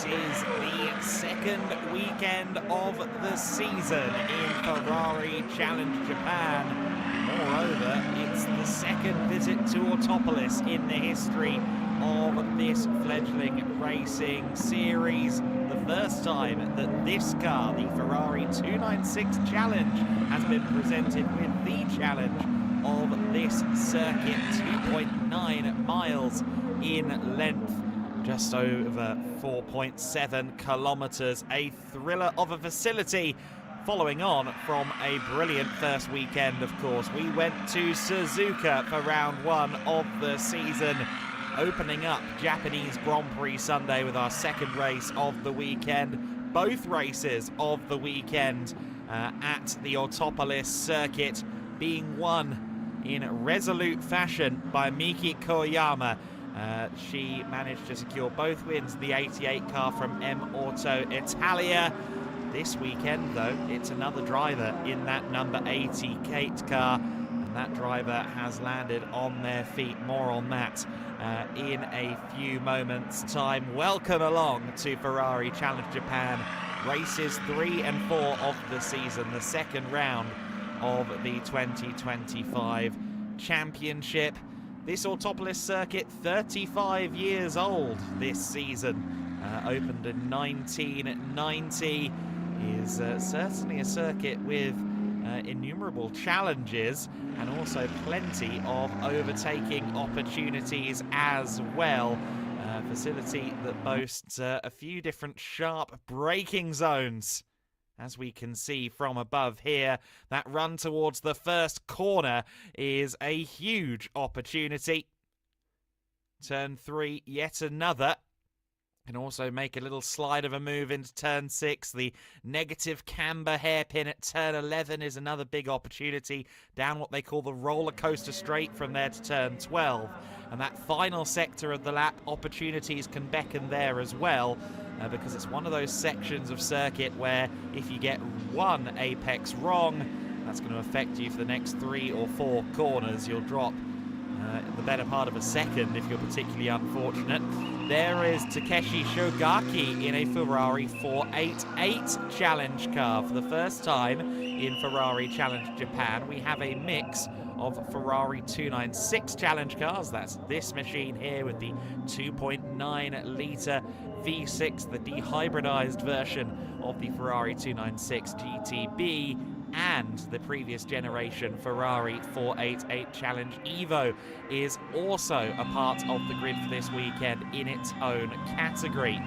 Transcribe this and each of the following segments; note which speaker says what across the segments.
Speaker 1: is the second weekend of the season in Ferrari Challenge Japan. Moreover, it's the second visit to Autopolis in the history of this fledgling racing series. The first time that this car, the Ferrari 296 Challenge, has been presented with the challenge of this circuit, 2.9 miles in length, just over 4.7 kilometers, a thriller of a facility. Following on from a brilliant first weekend, of course, we went to Suzuka for round one of the season, opening up Japanese Grand Prix Sunday with our second race of the weekend. Both races of the weekend at the Autopolis circuit being won in resolute fashion by Miki Koyama. She managed to secure both wins, the 88 car from M Auto Italia. This weekend, though, it's another driver in that number 80 Kate car, and that driver has landed on their feet. More on that in a few moments' time. Welcome along to Ferrari Challenge Japan, races 3 and 4 of the season, the second round of the 2025 championship. This Autopolis circuit, 35 years old this season, opened in 1990, is certainly a circuit with innumerable challenges and also plenty of overtaking opportunities as well. Facility that boasts a few different sharp braking zones. As we can see from above here, that run towards the first corner is a huge opportunity. Turn 3, yet another. Can also make a little slide of a move into turn 6. The negative camber hairpin at turn 11 is another big opportunity. Down what they call the roller coaster straight from there to turn 12. And that final sector of the lap, opportunities can beckon there as well. Because it's one of those sections of circuit where if you get one apex wrong, that's going to affect you for the next 3 or 4 corners. You'll drop the better part of a second if you're particularly unfortunate. There is Takeshi Shogaki in a Ferrari 488 Challenge car. For the first time in Ferrari Challenge Japan, we have a mix of Ferrari 296 Challenge cars. That's this machine here with the 2.9 litre V6, the dehybridized version of the Ferrari 296 GTB, and the previous generation Ferrari 488 Challenge Evo is also a part of the grid for this weekend in its own category.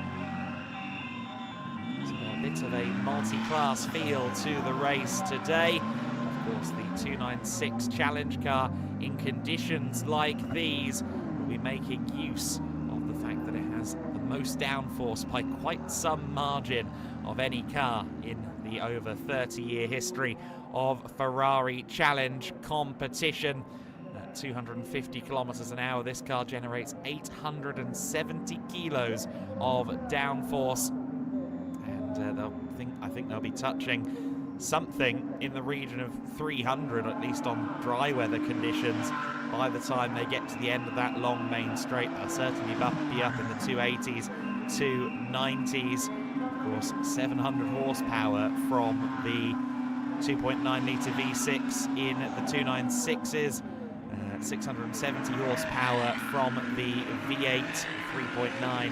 Speaker 1: So a bit of a multi-class feel to the race today. Of course, the 296 Challenge car in conditions like these will be making use of the fact that it has the most downforce by quite some margin of any car in the over 30-year history of Ferrari Challenge competition. At 250 kilometers an hour, this car generates 870 kilos of downforce, and I think they'll be touching something in the region of 300, at least on dry weather conditions, by the time they get to the end of that long main straight. They'll certainly be up in the 280s, 290s. Of course, 700 horsepower from the 2.9 litre V6 in the 296s, 670 horsepower from the V8 3.9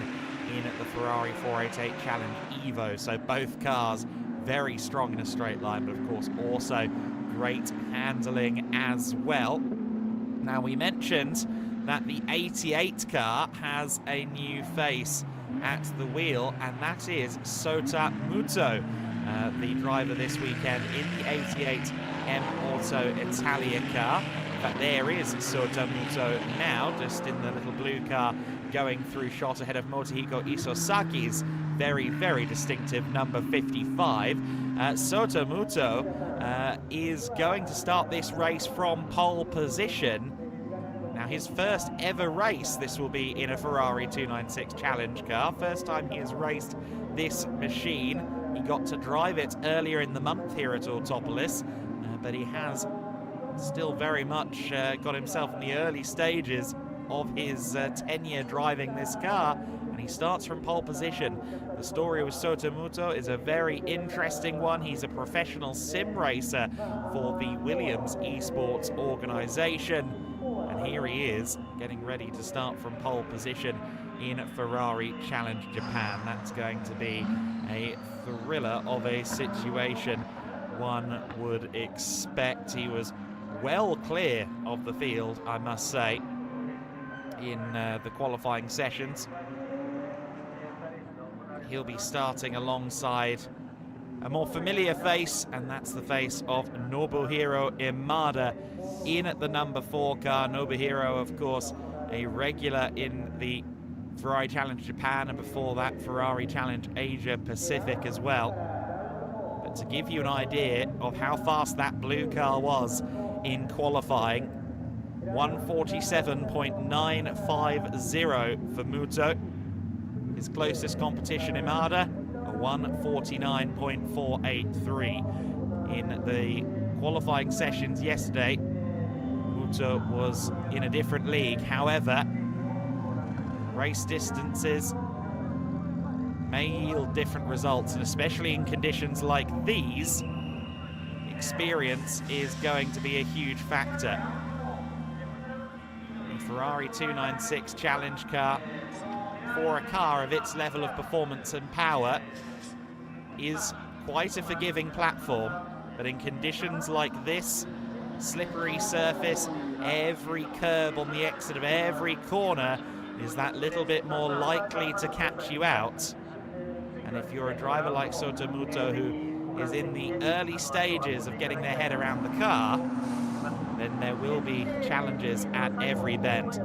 Speaker 1: in the Ferrari 488 Challenge Evo. So both cars very strong in a straight line, but of course also great handling as well. Now, we mentioned that the 88 car has a new face at the wheel, and that is Sota Muto, the driver this weekend in the 88 M Auto Italia car. In fact, there is Sota Muto now, just in the little blue car, going through shot ahead of Motohiko Isosaki's very, very distinctive number 55. Sota Muto is going to start this race from pole position. Now, his first ever race, this will be in a Ferrari 296 Challenge car. First time he has raced this machine. He got to drive it earlier in the month here at Autopolis, but he has still very much got himself in the early stages of his tenure driving this car, and he starts from pole position. The story with Muto is a very interesting one. He's a professional sim racer for the Williams esports organization. And here he is, getting ready to start from pole position in Ferrari Challenge Japan. That's going to be a thriller of a situation, one would expect. He was well clear of the field, I must say, in the qualifying sessions. He'll be starting alongside a more familiar face, and that's the face of Nobuhiro Imada in at the number 4 car. Nobuhiro, of course, a regular in the Ferrari Challenge Japan, and before that Ferrari Challenge Asia Pacific as well. But to give you an idea of how fast that blue car was in qualifying, 147.950 for Muto. His closest competition, Imada, a 149.483. In the qualifying sessions yesterday, Muto was in a different league. However, race distances may yield different results, and especially in conditions like these, experience is going to be a huge factor. The Ferrari 296 Challenge car, for a car of its level of performance and power, is quite a forgiving platform, but in conditions like this, slippery surface, every curb on the exit of every corner is that little bit more likely to catch you out. And if you're a driver like Muto, who is in the early stages of getting their head around the car, then there will be challenges at every bend.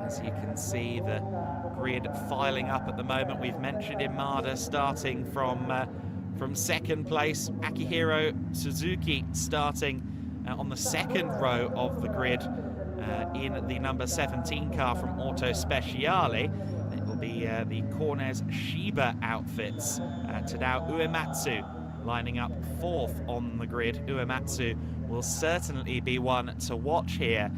Speaker 1: As you can see, the grid filing up at the moment. We've mentioned Imada starting from second place. Akihiro Suzuki starting on the second row of the grid in the number 17 car from Auto Speciale. It will be the Cornez Shiba outfits. Tadao Uematsu lining up 4th on the grid. Uematsu will certainly be one to watch here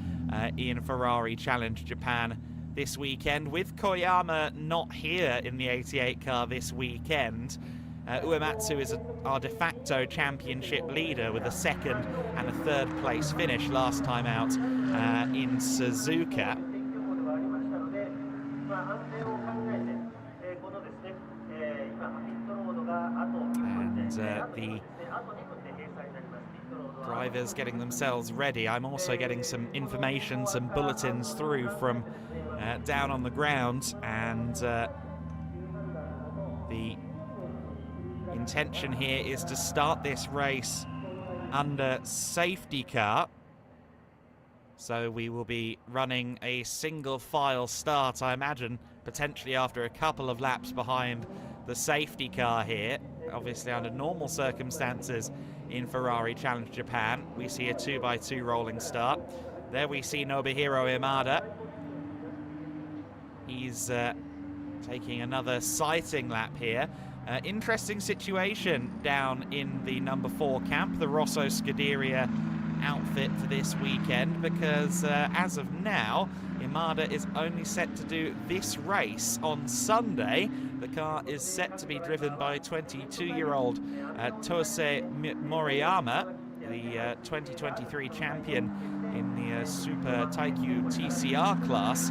Speaker 1: in Ferrari Challenge Japan this weekend. With Koyama not here in the 88 car this weekend, Uematsu is our de facto championship leader with a 2nd and a 3rd place finish last time out in Suzuka. And the drivers getting themselves ready. I'm also getting some information, some bulletins through from down on the ground, and the intention here is to start this race under safety car. So we will be running a single file start, I imagine, potentially after a couple of laps behind the safety car here. Obviously, under normal circumstances in Ferrari Challenge Japan, we see a 2x2 rolling start. There we see Nobuhiro Imada. He's taking another sighting lap here. Interesting situation down in the number 4 camp, the Rosso Scuderia outfit for this weekend, because as of now, Imada is only set to do this race on Sunday. The car is set to be driven by 22-year-old Tosei Moriyama, the 2023 champion in the Super Taikyu TCR class,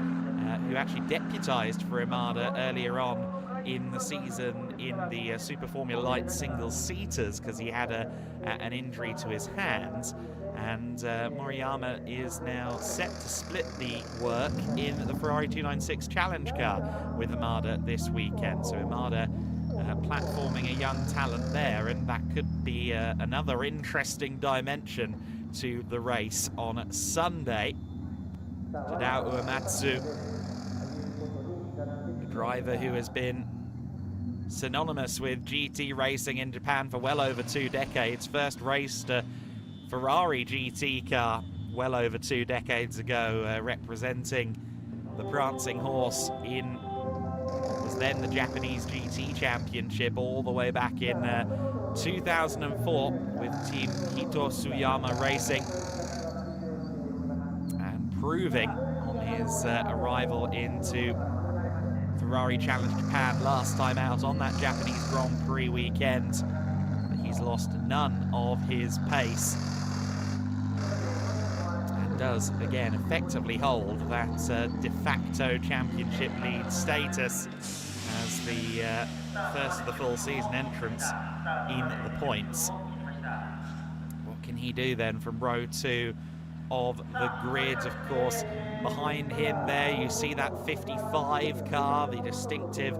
Speaker 1: who actually deputized for Imada earlier on in the season in the Super Formula Light single-seaters because he had an injury to his hands. And Moriyama is now set to split the work in the Ferrari 296 Challenge car with Imada this weekend. So Imada platforming a young talent there, and that could be another interesting dimension to the race on Sunday. Tadao Uematsu, the driver who has been synonymous with GT racing in Japan for well over 2 decades, first raced a Ferrari GT car well over 2 decades ago, representing the prancing horse in what was then the Japanese GT Championship all the way back in 2004 with Team Hito Suyama Racing, and improving on his arrival into Ferrari Challenge Japan last time out on that Japanese Grand Prix weekend. But he's lost none of his pace and does again effectively hold that de facto championship lead status as the first of the full season entrants in the points. What can he do then from row 2 of the grid? Of course, behind him there you see that 55 car, the distinctive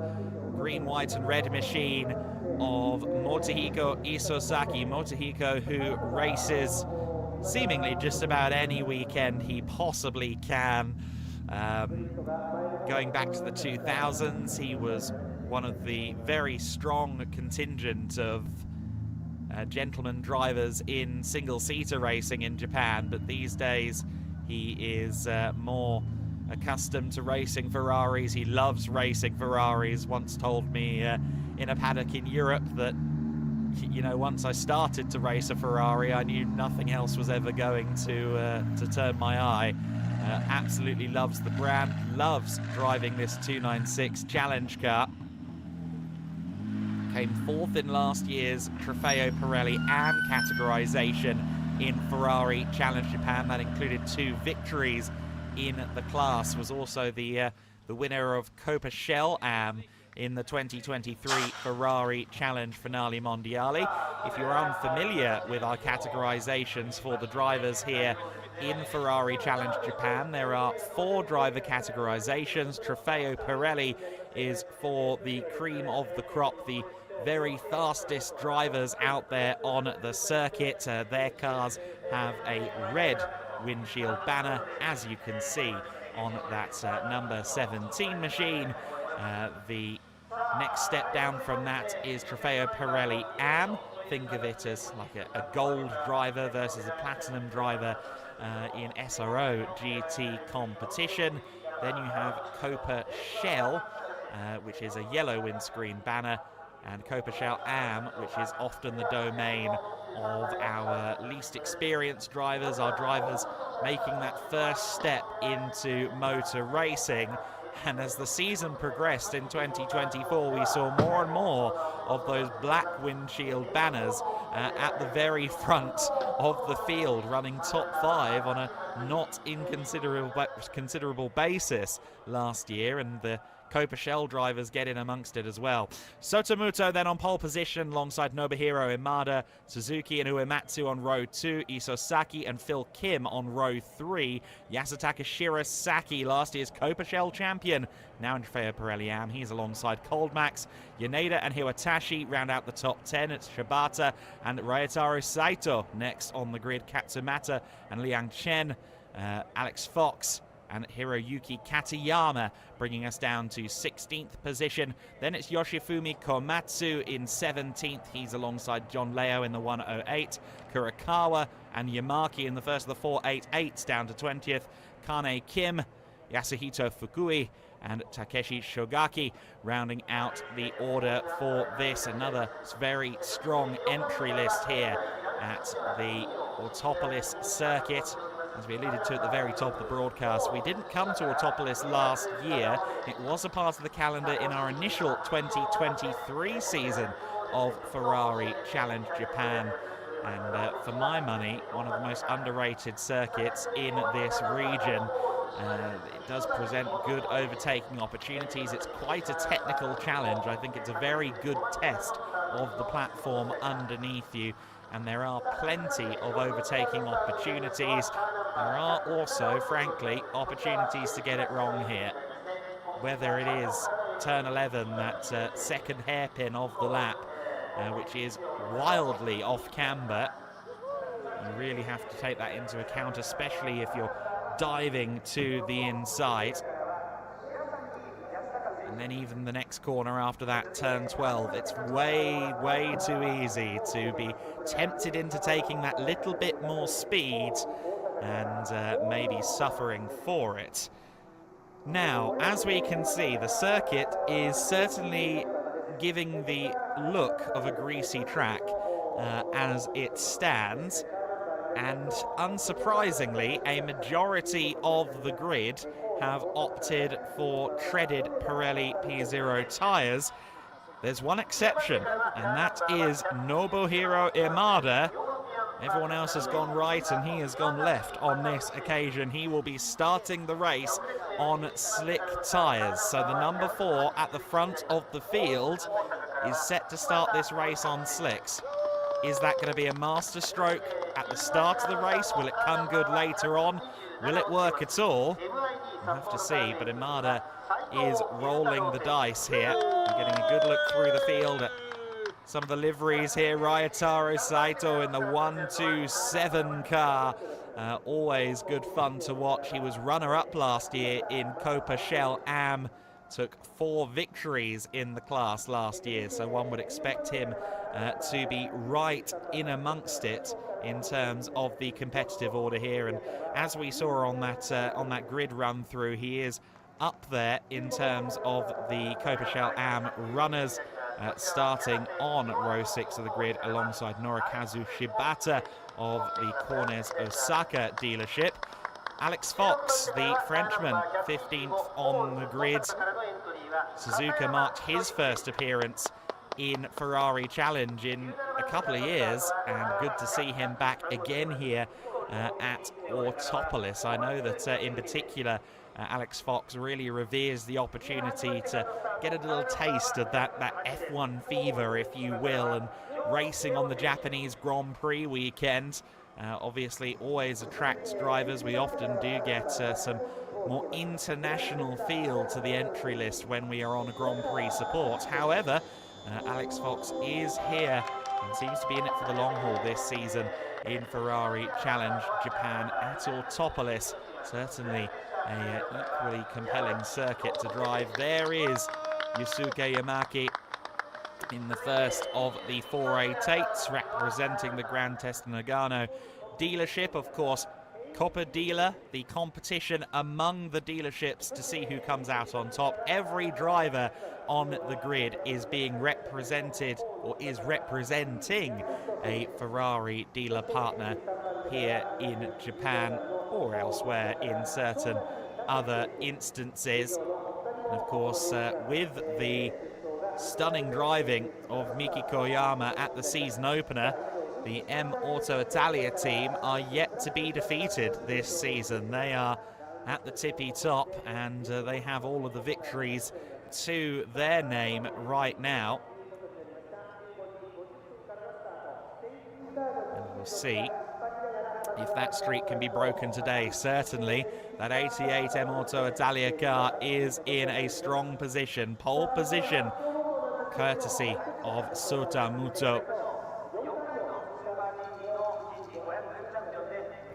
Speaker 1: green, white and red machine of Motohiko Isozaki. Motohiko, who races seemingly just about any weekend he possibly can. Going back to the 2000s, he was one of the very strong contingent of gentleman drivers in single-seater racing in Japan, but these days he is more accustomed to racing Ferraris. He loves racing Ferraris. Once told me in a paddock in Europe that, you know, once I started to race a Ferrari, I knew nothing else was ever going to turn my eye. Absolutely loves the brand, loves driving this 296 Challenge car. Came 4th in last year's Trofeo Pirelli AM categorization in Ferrari Challenge Japan. That included 2 victories in the class. Was also the winner of Copa Shell AM in the 2023 Ferrari Challenge Finale Mondiale. If you're unfamiliar with our categorizations for the drivers here in Ferrari Challenge Japan, there are 4 driver categorizations. Trofeo Pirelli is for the cream of the crop, the very fastest drivers out there on the circuit. Their cars have a red windshield banner, as you can see on that number 17 machine. The next step down from that is Trofeo Pirelli AM. Think of it as like a gold driver versus a platinum driver in SRO GT competition. Then you have Copa Shell, which is a yellow windscreen banner, and Copa Shell AM, which is often the domain of our least experienced drivers, our drivers making that first step into motor racing. And as the season progressed in 2024, we saw more and more of those black windshield banners at the very front of the field, running top 5 on a not inconsiderable basis last year, and the Copa Shell drivers get in amongst it as well. Muto then on pole position alongside Nobuhiro Imada, Suzuki and Uematsu on row 2, Isozaki and Phil Kim on row 3. Yasutaka Shirasaki, last year's Copa Shell champion, now in Trofeo Pirelli AM. He's alongside Coldmax. Yaneda and Hiwatashi round out the top 10. It's Shibata and Ryotaro Saito next on the grid. Katsumata and Liang Chen, Alex Fox and Hiroyuki Katayama bringing us down to 16th position. Then it's Yoshifumi Komatsu in 17th. He's alongside John Leo in the 108. Kurakawa and Yamaki in the first of the 488s down to 20th. Kane Kim, Yasuhito Fukui and Takeshi Shogaki rounding out the order for this. Another very strong entry list here at the Autopolis circuit. As we alluded to at the very top of the broadcast, we didn't come to Autopolis last year. It was a part of the calendar in our initial 2023 season of Ferrari Challenge Japan. And for my money, one of the most underrated circuits in this region. It does present good overtaking opportunities. It's quite a technical challenge. I think it's a very good test of the platform underneath you. And there are plenty of overtaking opportunities. There are also, frankly, opportunities to get it wrong here. Whether it is turn 11, that second hairpin of the lap, which is wildly off camber. You really have to take that into account, especially if you're diving to the inside. And then even the next corner after that, turn 12, it's way too easy to be tempted into taking that little bit more speed and maybe suffering for it. Now, as we can see, the circuit is certainly giving the look of a greasy track as it stands. And unsurprisingly, a majority of the grid have opted for treaded Pirelli P0 tyres. There's one exception, and that is Nobuhiro Imada. Everyone else has gone right and he has gone left on this occasion. He will be starting the race on slick tyres. So the number 4 at the front of the field is set to start this race on slicks. Is that going to be a master stroke at the start of the race? Will it come good later on? Will it work at all? We'll have to see, but Imada is rolling the dice here. We're getting a good look through the field at some of the liveries here. Ryotaro Saito in the 127 car. Always good fun to watch. He was runner-up last year in Copa Shell AM. Took 4 victories in the class last year, so one would expect him to be right in amongst it in terms of the competitive order here. And as we saw on that grid run through, he is up there in terms of the Copa Shell AM runners, starting on row 6 of the grid alongside Norikazu Shibata of the Cornes Osaka dealership. Alex Fox, the Frenchman, 15th on the grid. Suzuka marked his first appearance in Ferrari Challenge in a couple of years, and good to see him back again here at Autopolis. I know that in particular Alex Fox really reveres the opportunity to get a little taste of that F1 fever, if you will, and racing on the Japanese Grand Prix weekend. Obviously always attracts drivers. We often do get some more international feel to the entry list when we are on a Grand Prix support. However, Alex Fox is here and seems to be in it for the long haul this season in Ferrari Challenge Japan at Autopolis. Certainly a equally compelling circuit to drive. There is Yusuke Yamaki in the first of the 488s, representing the Gran Testa Nagano dealership. Of course, Coppa Dealer, the competition among the dealerships to see who comes out on top. Every driver on the grid is being represented, or is representing, a Ferrari dealer partner here in Japan or elsewhere in certain other instances. And of course, with the stunning driving of Miki Koyama at the season opener, the M Auto Italia team are yet to be defeated this season. They are at the tippy top, and they have all of the victories to their name right now. And we'll see if that streak can be broken today. Certainly, that 88 M Auto Italia car is in a strong position. Pole position, courtesy of Sota Muto.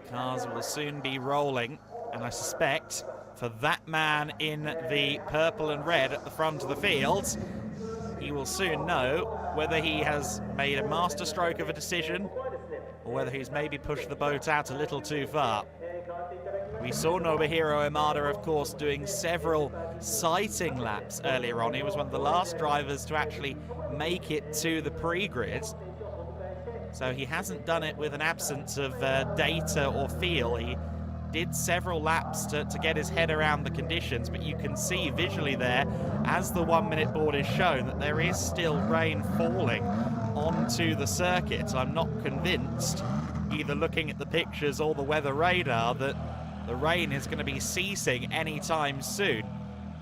Speaker 1: The cars will soon be rolling, and I suspect for that man in the purple and red at the front of the field, he will soon know whether he has made a masterstroke of a decision or whether he's maybe pushed the boat out a little too far. We saw Nobuhiro Imada, of course, doing several sighting laps earlier on. He was one of the last drivers to actually make it to the pre-grid. So he hasn't done it with an absence of data or feel. He did several laps to get his head around the conditions, but you can see visually there, as the 1 minute board is shown, that there is still rain falling onto the circuit. I'm not convinced, either looking at the pictures or the weather radar, that the rain is going to be ceasing anytime soon.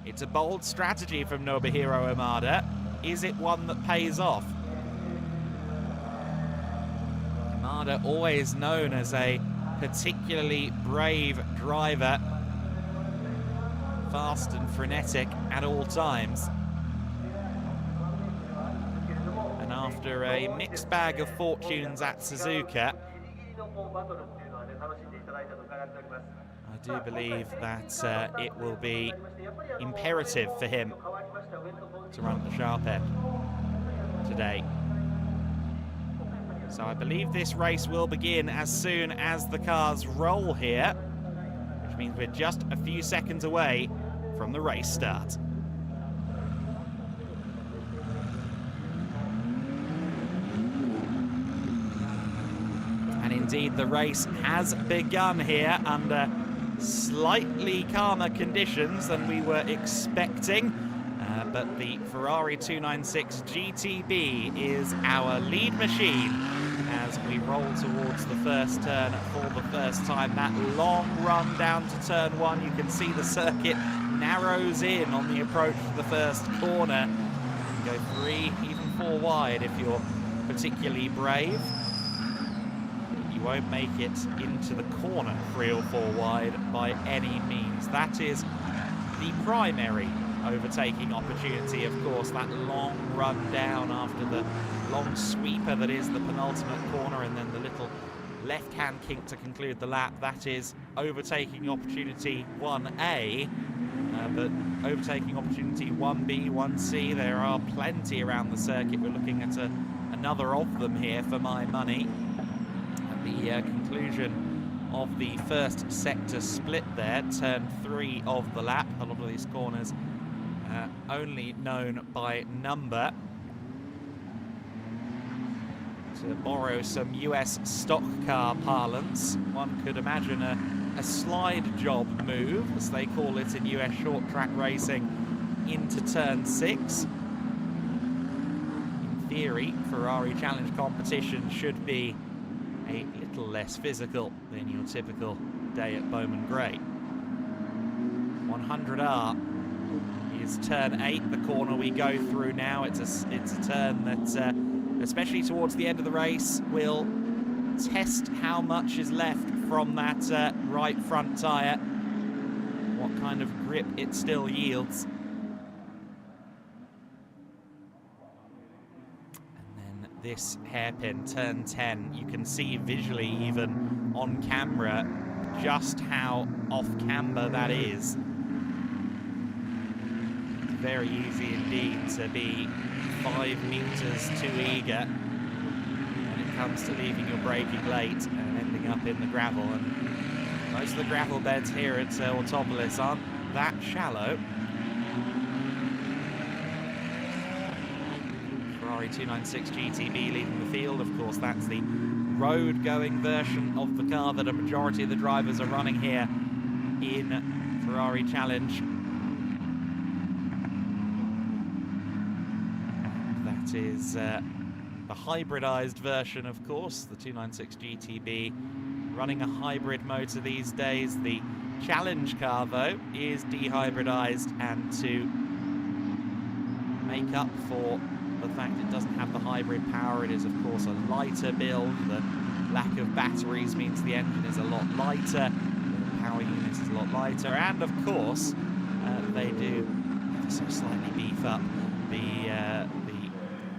Speaker 1: It's a bold strategy from Nobuhiro Imada. Is it one that pays off? Imada, always known as a particularly brave driver, fast and frenetic at all times. And after a mixed bag of fortunes at Suzuka, I do believe that it will be imperative for him to run at the sharp end today. So I believe this race will begin as soon as the cars roll here, which means we're just a few seconds away from the race start. And indeed, the race has begun here under slightly calmer conditions than we were expecting. But the Ferrari 296 GTB is our lead machine as we roll towards the first turn for the first time. That long run down to turn one, you can see the circuit narrows in on the approach to the first corner. You can go 3, even 4 wide if you're particularly brave. You won't make it into the corner 3 or 4 wide by any means. That is the primary overtaking opportunity, of course, that long run down after the long sweeper that is the penultimate corner, and then the little left-hand kink to conclude the lap. That is overtaking opportunity 1A, but overtaking opportunity 1B, 1C, there are plenty around the circuit. We're looking at another of them here for my money. At the conclusion of the first sector split there, turn 3 of the lap. A lot of these corners only known by number. To borrow some US stock car parlance, one could imagine a slide job move, as they call it in US short track racing, into turn 6. In theory, Ferrari Challenge competition should be a little less physical than your typical day at Bowman Gray. 100R is turn 8, the corner we go through now. It's a turn that, especially towards the end of the race, will test how much is left from that right front tyre, what kind of grip it still yields. And then this hairpin, turn 10, you can see visually, even on camera, just how off camber that is. Very easy indeed to be 5 meters too eager when it comes to leaving your braking late and ending up in the gravel. And most of the gravel beds here at Autopolis aren't that shallow. Ferrari 296 GTB leading the field. Of course, that's the road-going version of the car that a majority of the drivers are running here in Ferrari Challenge. That is the hybridized version, of course, the 296 GTB, running a hybrid motor these days. The Challenge car, though, is dehybridized, and to make up for the fact it doesn't have the hybrid power, it is, of course, a lighter build. The lack of batteries means the engine is a lot lighter, the power unit is a lot lighter, and, of course, they do so slightly beef up the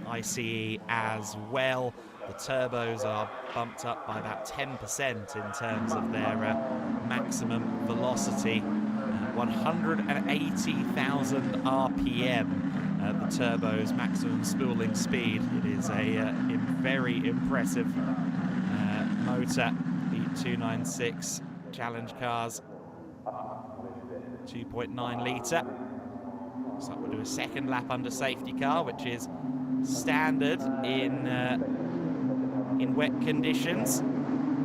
Speaker 1: ICE as well. The turbos are bumped up by about 10% in terms of their maximum velocity. 180,000 RPM, the turbo's maximum spooling speed. It is a very impressive motor. The 296 Challenge cars, 2.9 litre. So we'll do a second lap under safety car, which is standard in wet conditions.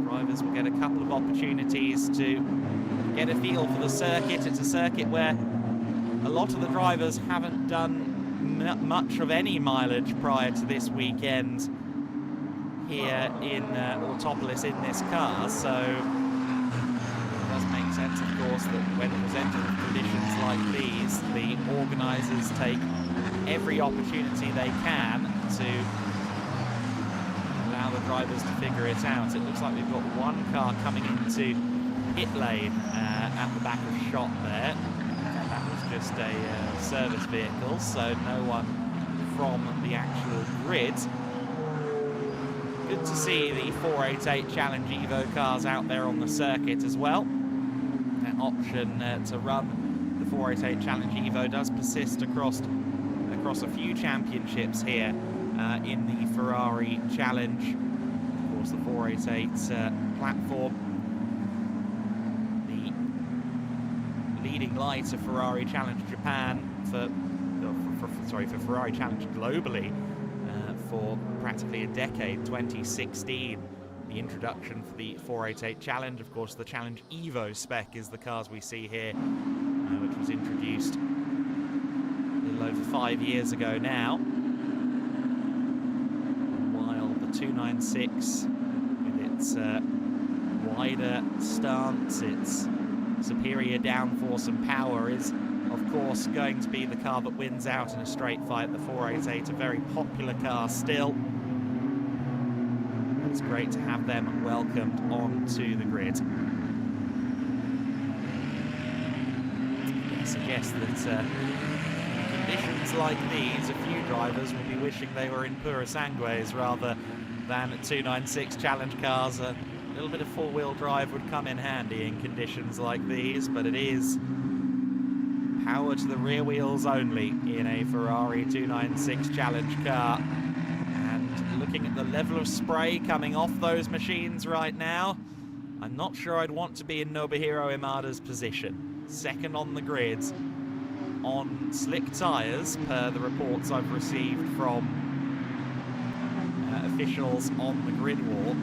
Speaker 1: Drivers will get a couple of opportunities to get a feel for the circuit. It's a circuit where a lot of the drivers haven't done much of any mileage prior to this weekend here in Autopolis in this car, so it does make sense, of course, that when presented with conditions like these, the organisers take every opportunity they can to allow the drivers to figure it out. It looks like we've got one car coming into pit lane at the back of shot there. That was just a service vehicle, so no one from the actual grid. Good to see the 488 Challenge Evo cars out there on the circuit as well. That option to run the 488 Challenge Evo does persist across a few championships here in the Ferrari Challenge. Of course, the 488 platform, the leading light of Ferrari Challenge Japan for Ferrari Challenge globally for practically a decade. 2016 the introduction for the 488 Challenge. Of course, the Challenge Evo spec is the cars we see here, which was introduced a little over 5 years ago now. While the 296, with its wider stance, its superior downforce and power, is of course going to be the car that wins out in a straight fight. The 488, a very popular car still. It's great to have them welcomed onto the grid. I suggest that conditions like these, a few drivers will be wishing they were in Pura Sangues rather than 296 Challenge cars. A little bit of four-wheel drive would come in handy in conditions like these, but it is power to the rear wheels only in a Ferrari 296 Challenge car. And looking at the level of spray coming off those machines right now, I'm not sure I'd want to be in Nobuhiro Imada's position. Second on the grid on slick tyres, per the reports I've received from officials on the grid walk.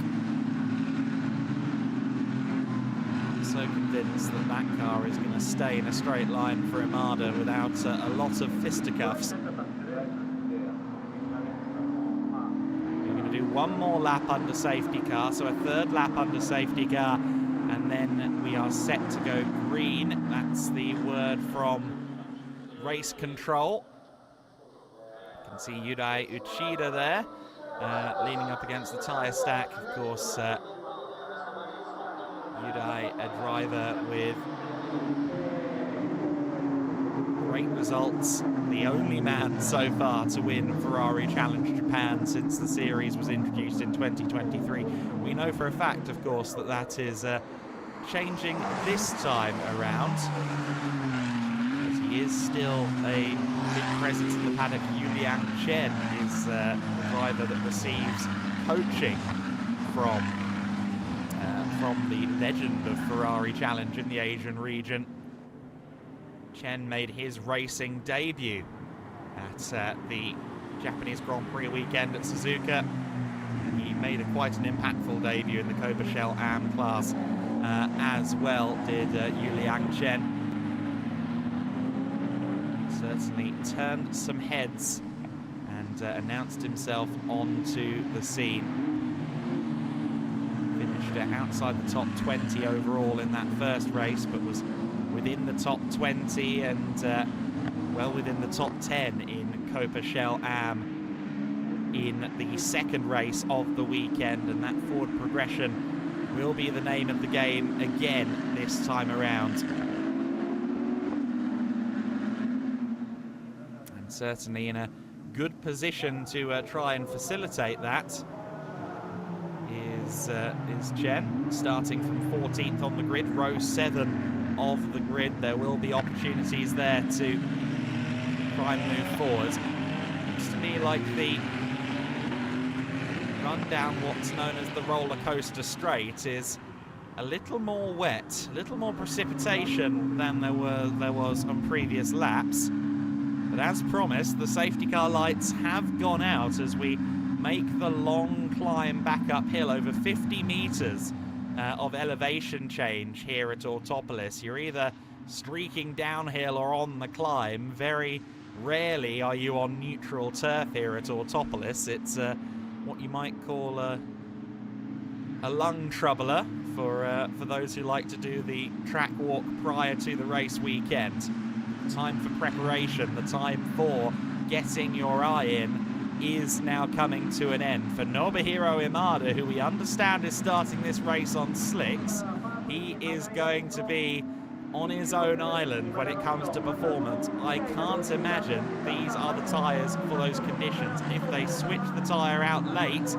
Speaker 1: So convinced that that car is going to stay in a straight line for Imada without a lot of fisticuffs. We're going to do one more lap under safety car, so a third lap under safety car, and then we are set to go green. That's the word from race control. You can see Yudai Uchida there, leaning up against the tyre stack. Of course, Yudai, a driver with great results, the only man so far to win Ferrari Challenge Japan since the series was introduced in 2023. We know for a fact, of course, that that is changing this time around, as he is still a big presence in the paddock. Yuliang Chen is the driver that receives coaching from the legend of Ferrari Challenge in the Asian region. Chen made his racing debut at the Japanese Grand Prix weekend at Suzuka. He made quite an impactful debut in the Copa Shell AM class as well, did Yuliang Chen. Certainly turned some heads and announced himself onto the scene. Outside the top 20 overall in that first race, but was within the top 20 and well within the top 10 in Copa Shell AM in the second race of the weekend, and that forward progression will be the name of the game again this time around. And certainly in a good position to try and facilitate that is Chen, starting from 14th on the grid, row 7 of the grid. There will be opportunities there to try and move forward. Looks to me like the run down what's known as the roller coaster straight is a little more wet, a little more precipitation than there was on previous laps. But as promised, the safety car lights have gone out as we make the long climb back uphill, over 50 meters of elevation change here at Autopolis. You're either streaking downhill or on the climb. Very rarely are you on neutral turf here at Autopolis. It's what you might call a lung troubler for those who like to do the track walk prior to the race weekend. The time for preparation, the time for getting your eye in, is now coming to an end. For Nobuhiro Imada, who we understand is starting this race on slicks, he is going to be on his own island when it comes to performance. I can't imagine these are the tyres for those conditions. If they switch the tyre out late,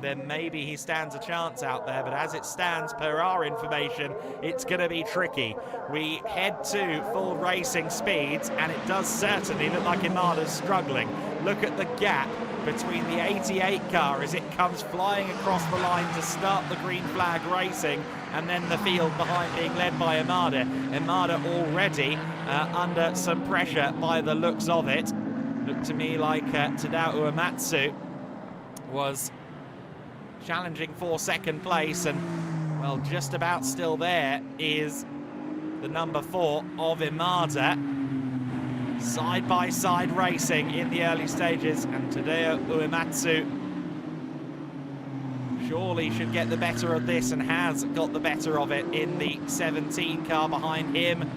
Speaker 1: then maybe he stands a chance out there, but as it stands, per our information, it's going to be tricky. We head to full racing speeds, and it does certainly look like Imada's struggling. Look at the gap between the 88 car as it comes flying across the line to start the green flag racing, and then the field behind being led by Imada. Imada already under some pressure by the looks of it. Looked to me like Tadao Uematsu was challenging for second place, and well, just about still there is the number 4 of Imada. Side-by-side racing in the early stages, and Tadeo Uematsu surely should get the better of this, and has got the better of it in the 17 car behind him.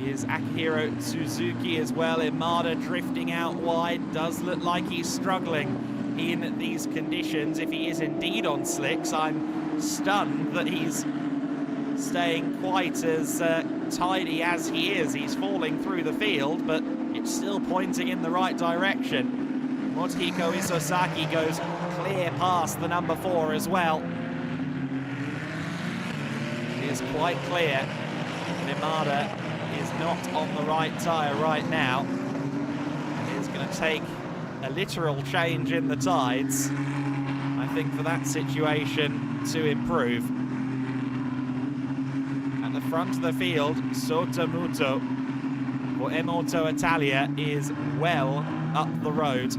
Speaker 1: Is Akihiro Suzuki as well. Imada drifting out wide. Does look like he's struggling in these conditions. If he is indeed on slicks, I'm stunned that he's staying quite as tidy as he is. He's falling through the field, but it's still pointing in the right direction. Motohiko Isosaki goes clear past the number 4 as well. It is quite clear that Imada is not on the right tyre right now. It's going to take a literal change in the tides, I think, for that situation to improve. At the front of the field, Sota Muto for Moto Italia is well up the road.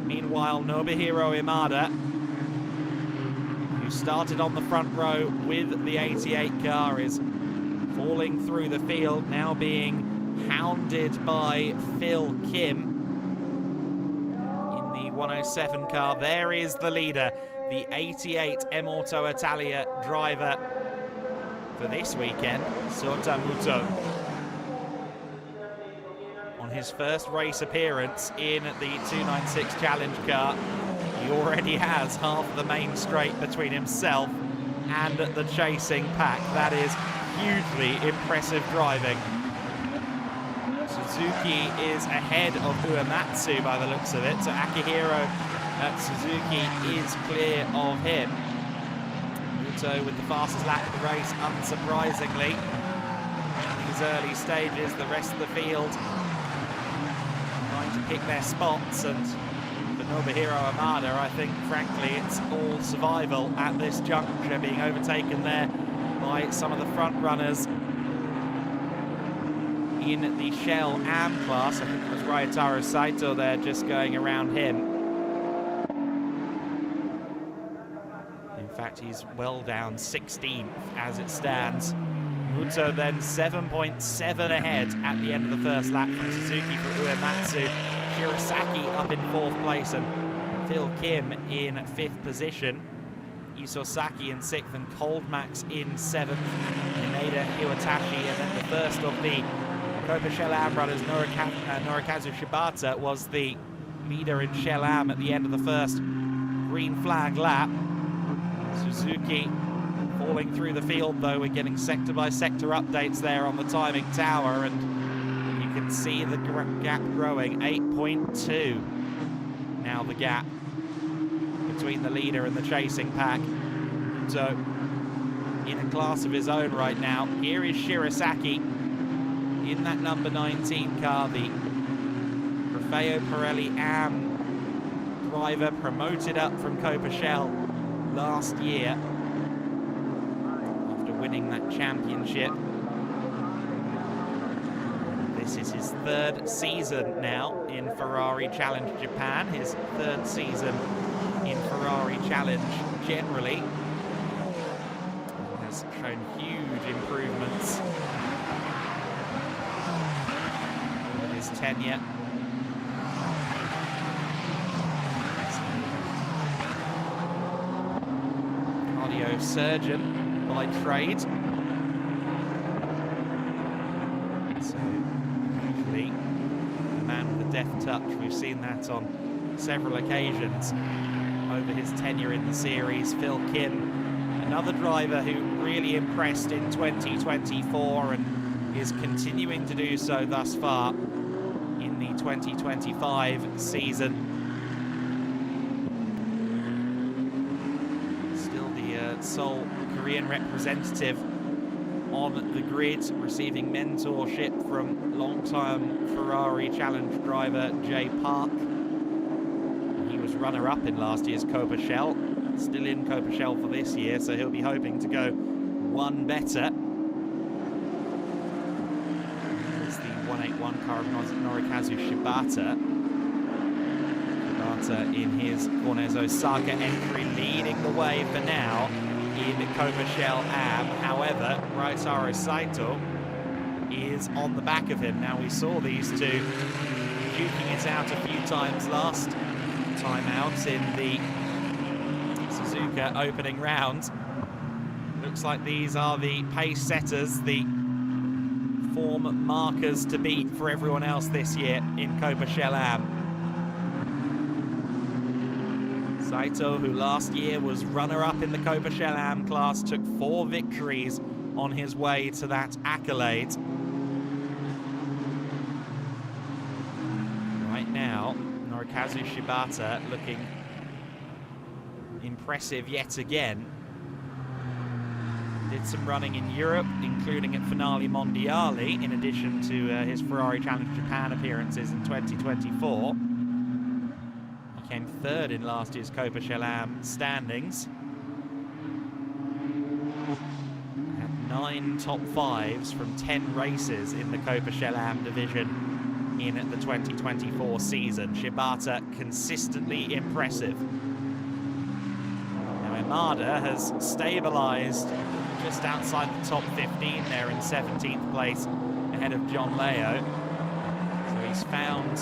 Speaker 1: Meanwhile, Nobuhiro Imada, who started on the front row with the 88 car, is falling through the field, now being hounded by Phil Kim in the 107 car. There is the leader, the 88 Moto Italia driver for this weekend, Sota Muto. On his first race appearance in the 296 Challenge car, he already has half the main straight between himself and the chasing pack. That is hugely impressive driving. Suzuki is ahead of Uematsu by the looks of it, so Akihiro Suzuki is clear of him. Muto with the fastest lap of the race, unsurprisingly. In these early stages, the rest of the field trying to pick their spots, and for Nobuhiro Imada, I think, frankly, it's all survival at this juncture, being overtaken there by some of the front runners in the Shell AM class. I think it was Ryotaro Saito there just going around him. In fact, he's well down 16th as it stands. Muto then 7.7 ahead at the end of the first lap from Suzuki for Uematsu. Shirasaki up in 4th place, and Phil Kim in 5th position. Isosaki in 6th and Coldmax in 7th. Ineda Iwatashi, and then the first of the Copa Shell Am runners, Norikazu Shibata, was the leader in Shell Am at the end of the first green flag lap. Suzuki falling through the field, though. We're getting sector by sector updates there on the timing tower, and you can see the gap growing. 8.2 now the gap between the leader and the chasing pack. So in a class of his own right now. Here is Shirasaki in that number 19 car, the Raffaele Pirelli AM driver, promoted up from Copa Shell last year after winning that championship. This is his 3rd season now in Ferrari Challenge Japan, his 3rd season in Ferrari Challenge generally. Has shown huge improvements over his tenure. Surgeon by trade. So usually a man with a deft touch. We've seen that on several occasions over his tenure in the series. Phil Kim, another driver who really impressed in 2024 and is continuing to do so thus far in the 2025 season. Sole Korean representative on the grid, receiving mentorship from long-time Ferrari Challenge driver Jay Park. He was runner-up in last year's Copa Shell, still in Copa Shell for this year, so he'll be hoping to go one better. It's the 181 car of Norikazu Shibata. Shibata in his Cornezo Saga entry, leading the way for now in Copa Shell Am. However, Ryotaro Saito is on the back of him. Now, we saw these two duking it out a few times last time out in the Suzuka opening round. Looks like these are the pace setters, the form markers to beat for everyone else this year in Copa Shell Am. Saito, who last year was runner-up in the Copa Shell Am class, took 4 victories on his way to that accolade. Right now, Norikazu Shibata looking impressive yet again. Did some running in Europe, including at Finale Mondiali, in addition to his Ferrari Challenge Japan appearances in 2024. He came 3rd in last year's Copa Shell Am standings. Had 9 top 5s from 10 races in the Copa Shell Am division in the 2024 season. Shibata consistently impressive. Now, Imada has stabilised just outside the top 15 there in 17th place ahead of John Leo. So he's found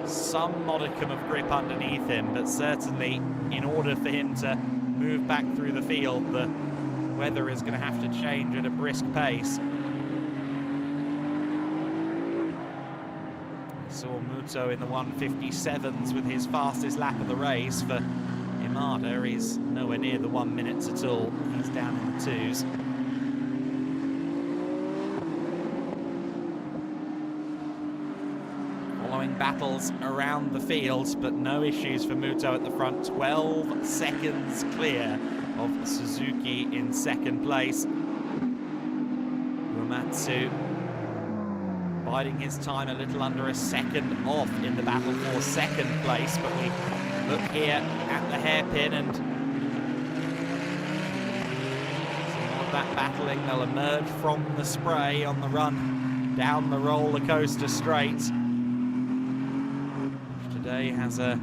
Speaker 1: some modicum of grip underneath him, but certainly in order for him to move back through the field, the weather is going to have to change at a brisk pace. We saw Muto in the 1:57s with his fastest lap of the race. For Imada, he's nowhere near the 1 minute at all. He's down in the 2s. Following battles around the field, but no issues for Muto at the front. 12 seconds clear of Suzuki in 2nd place. Uematsu biding his time, a little under a second off in the battle for 2nd place, but we look here at the hairpin and some more of that battling. They'll emerge from the spray on the run down the roller coaster straight, which today has a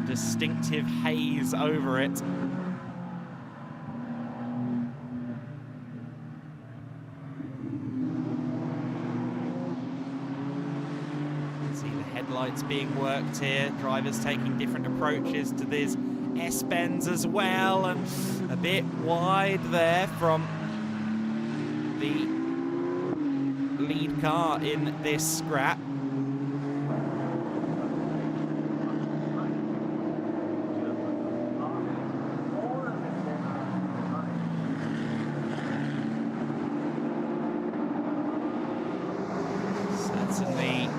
Speaker 1: distinctive haze over it. Headlights being worked here, drivers taking different approaches to these S-bends as well, and a bit wide there from the lead car in this scrap. Certainly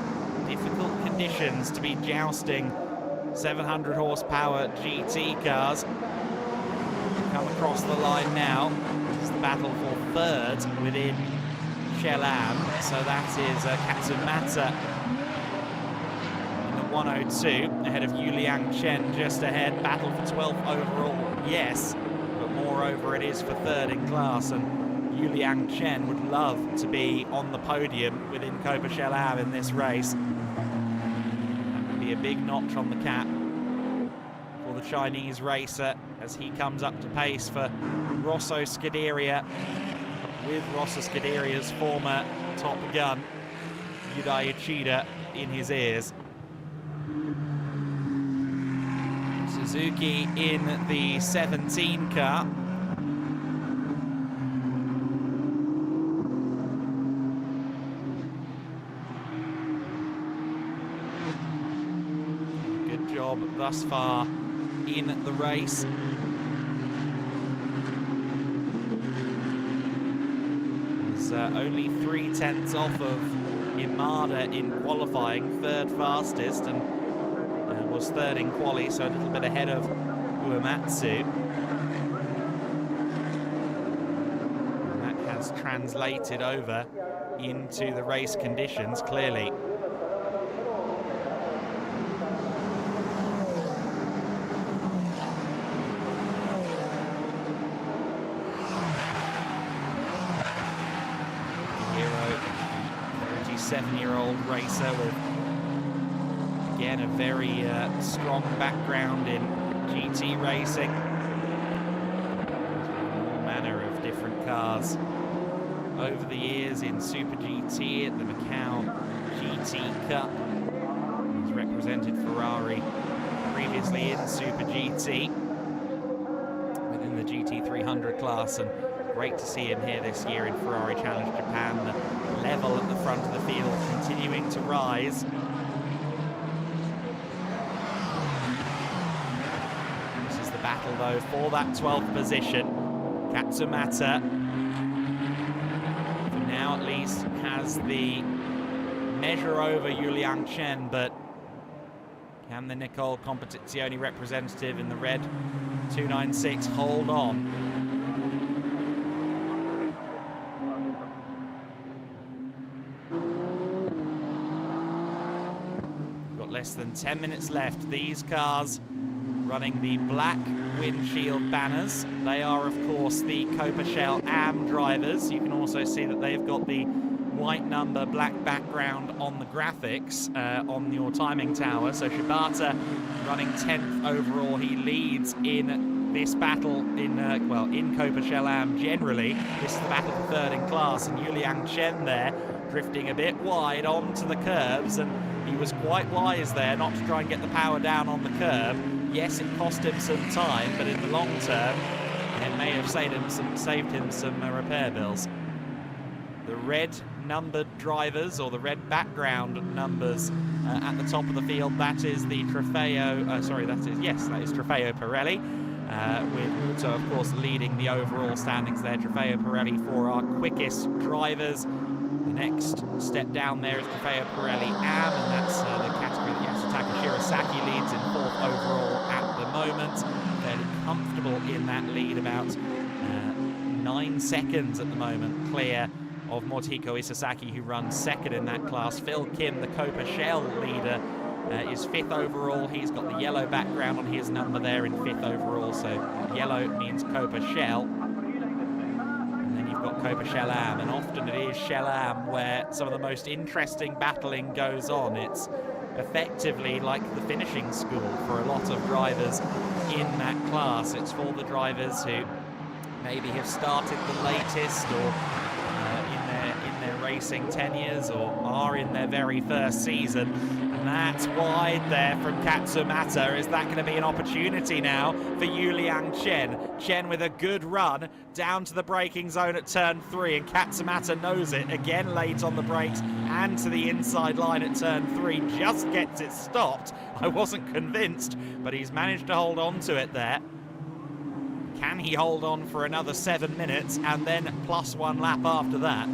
Speaker 1: difficult conditions to be jousting 700 horsepower GT cars. Come across the line now. It's the battle for 3rd within Shell Am. So that is Katsumata in the 102 ahead of Yuliang Chen just ahead. Battle for 12th overall, yes, but moreover it is for 3rd in class, and Yuliang Chen would love to be on the podium within Copa Shell Am in this race. A big notch on the cap for the Chinese racer as he comes up to pace for Rosso Scuderia, with Rosso Scuderia's former top gun Yudai Uchida in his ears. Suzuki in the 17 car. Thus far in the race. It's only 3/10 off of Imada in qualifying, 3rd fastest, and was 3rd in quali, so a little bit ahead of Uematsu. And that has translated over into the race conditions, clearly. Hero, 37-year-old racer with Again, a very strong background in GT racing. All manner of different cars over the years in Super GT, at the Macau GT Cup. He's represented Ferrari previously in Super GT within the GT300 class, and great to see him here this year in Ferrari Challenge Japan. The level at the front of the field continuing to rise. This is the battle though for that 12th position. Katsumata, for now at least, has the measure over Yuliang Chen, but can the Nicole Competizione representative in the red 296 hold on? We've got less than 10 minutes left. These cars running the black windshield banners. They are, of course, the Copa Shell AM drivers. You can also see that they've got the white number, black background on the graphics on your timing tower. So Shibata running 10th overall. He leads in this battle in Copa Shell AM generally. This is the battle for third in class, and Yuliang Chen there drifting a bit wide onto the curbs, and he was quite wise there not to try and get the power down on the curb. Yes, it cost him some time, but in the long term, it may have saved him some repair bills. The red numbered drivers, or the red background numbers at the top of the field, that is the Trofeo, that is Trofeo Pirelli, with Muto, of course, leading the overall standings there. Trofeo Pirelli for our quickest drivers. The next step down there is Trofeo Pirelli AM, and that's the category that Yasutaka Shirasaki leads in 4th overall at the moment. Fairly comfortable in that lead, about 9 seconds at the moment clear of Motohiko Isasaki, who runs 2nd in that class. Phil Kim, the Copa Shell leader, is 5th overall. He's got the yellow background on his number there in 5th overall, so yellow means Copa Shell. And then you've got Copa Shell AM, and often it is Shell AM where some of the most interesting battling goes on. It's effectively like the finishing school for a lot of drivers in that class. It's for the drivers who maybe have started the latest, or in their racing tenures, or are in their very first season. And that's wide there from Katsumata. Is that going to be an opportunity now for Yuliang Chen? Chen with a good run down to the braking zone at turn 3, and Katsumata knows it. Again late on the brakes and to the inside line at turn 3. Just gets it stopped. I wasn't convinced, but he's managed to hold on to it there. Can he hold on for another 7 minutes and then +1 lap after that?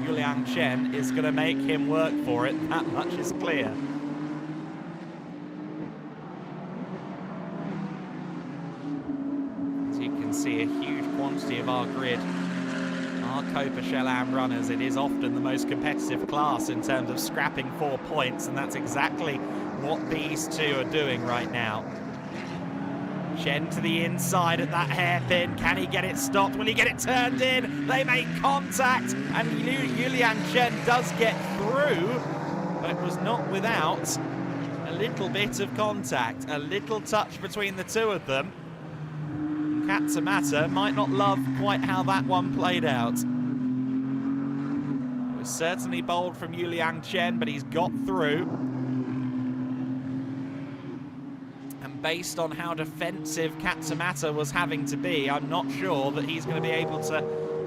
Speaker 1: Yuliang Chen is going to make him work for it, that much is clear. As you can see, a huge quantity of our grid are Copa Shell AM runners. It is often the most competitive class in terms of scrapping 4 points, and that's exactly what these two are doing right now. Chen to the inside at that hairpin. Can he get it stopped? Will he get it turned in? They make contact, and Yuliang Chen does get through, but it was not without a little bit of contact, a little touch between the two of them. Katsumata might not love quite how that one played out. It was certainly bold from Yuliang Chen, but he's got through. Based on how defensive Katsumata was having to be, I'm not sure that he's going to be able to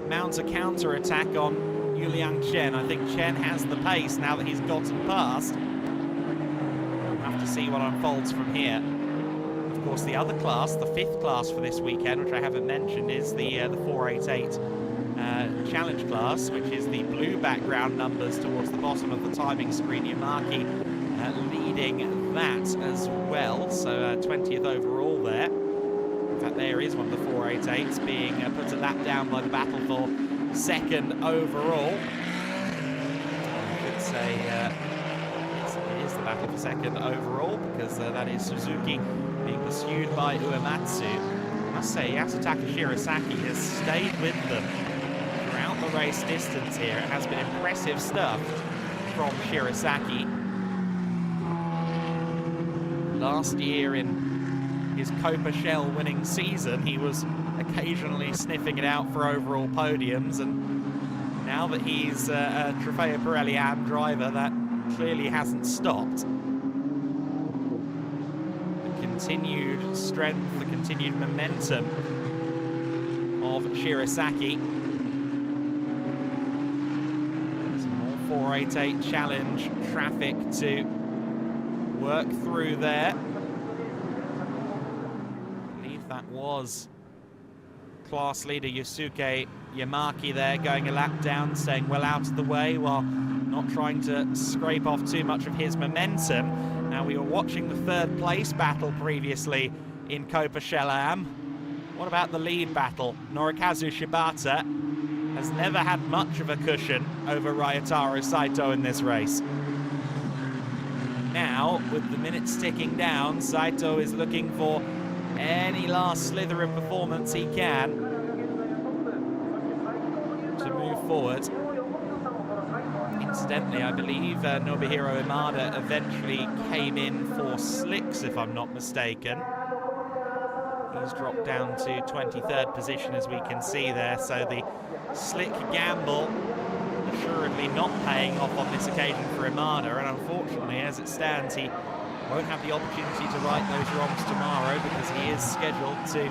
Speaker 1: mount a counter-attack on Yuliang Chen. I think Chen has the pace now that he's gotten past. We'll have to see what unfolds from here. Of course, the other class, the 5th class for this weekend, which I haven't mentioned, is the 488 challenge class, which is the blue background numbers towards the bottom of the timing screen. Yamaki leading that as well, so 20th overall there. In fact, there is one of the 488s being put a lap down by the battle for 2nd overall. I should say it is the battle for 2nd overall, because that is Suzuki being pursued by Uematsu. I must say, Yasutaka Shirasaki has stayed with them throughout the race distance here. It has been impressive stuff from Shirasaki. Last year in his Copa Shell winning season, he was occasionally sniffing it out for overall podiums, and now that he's a Trofeo Pirelli AM driver, that clearly hasn't stopped. The continued strength, the continued momentum of Shirasaki. Some more 488 challenge traffic to work through there. I believe that was class leader Yusuke Yamaki there, going a lap down, staying well out of the way while not trying to scrape off too much of his momentum. Now, we were watching the third place battle previously in Copa Shell AM. What about the lead battle? Norikazu Shibata has never had much of a cushion over Ryotaro Saito in this race. Now, with the minutes ticking down, Saito is looking for any last slither of performance he can to move forward. Incidentally, I believe Nobuhiro Imada eventually came in for slicks, if I'm not mistaken. He's dropped down to 23rd position, as we can see there, so the slick gamble assuredly not paying off on this occasion for Imada, and unfortunately, as it stands, he won't have the opportunity to right those wrongs tomorrow because he is scheduled to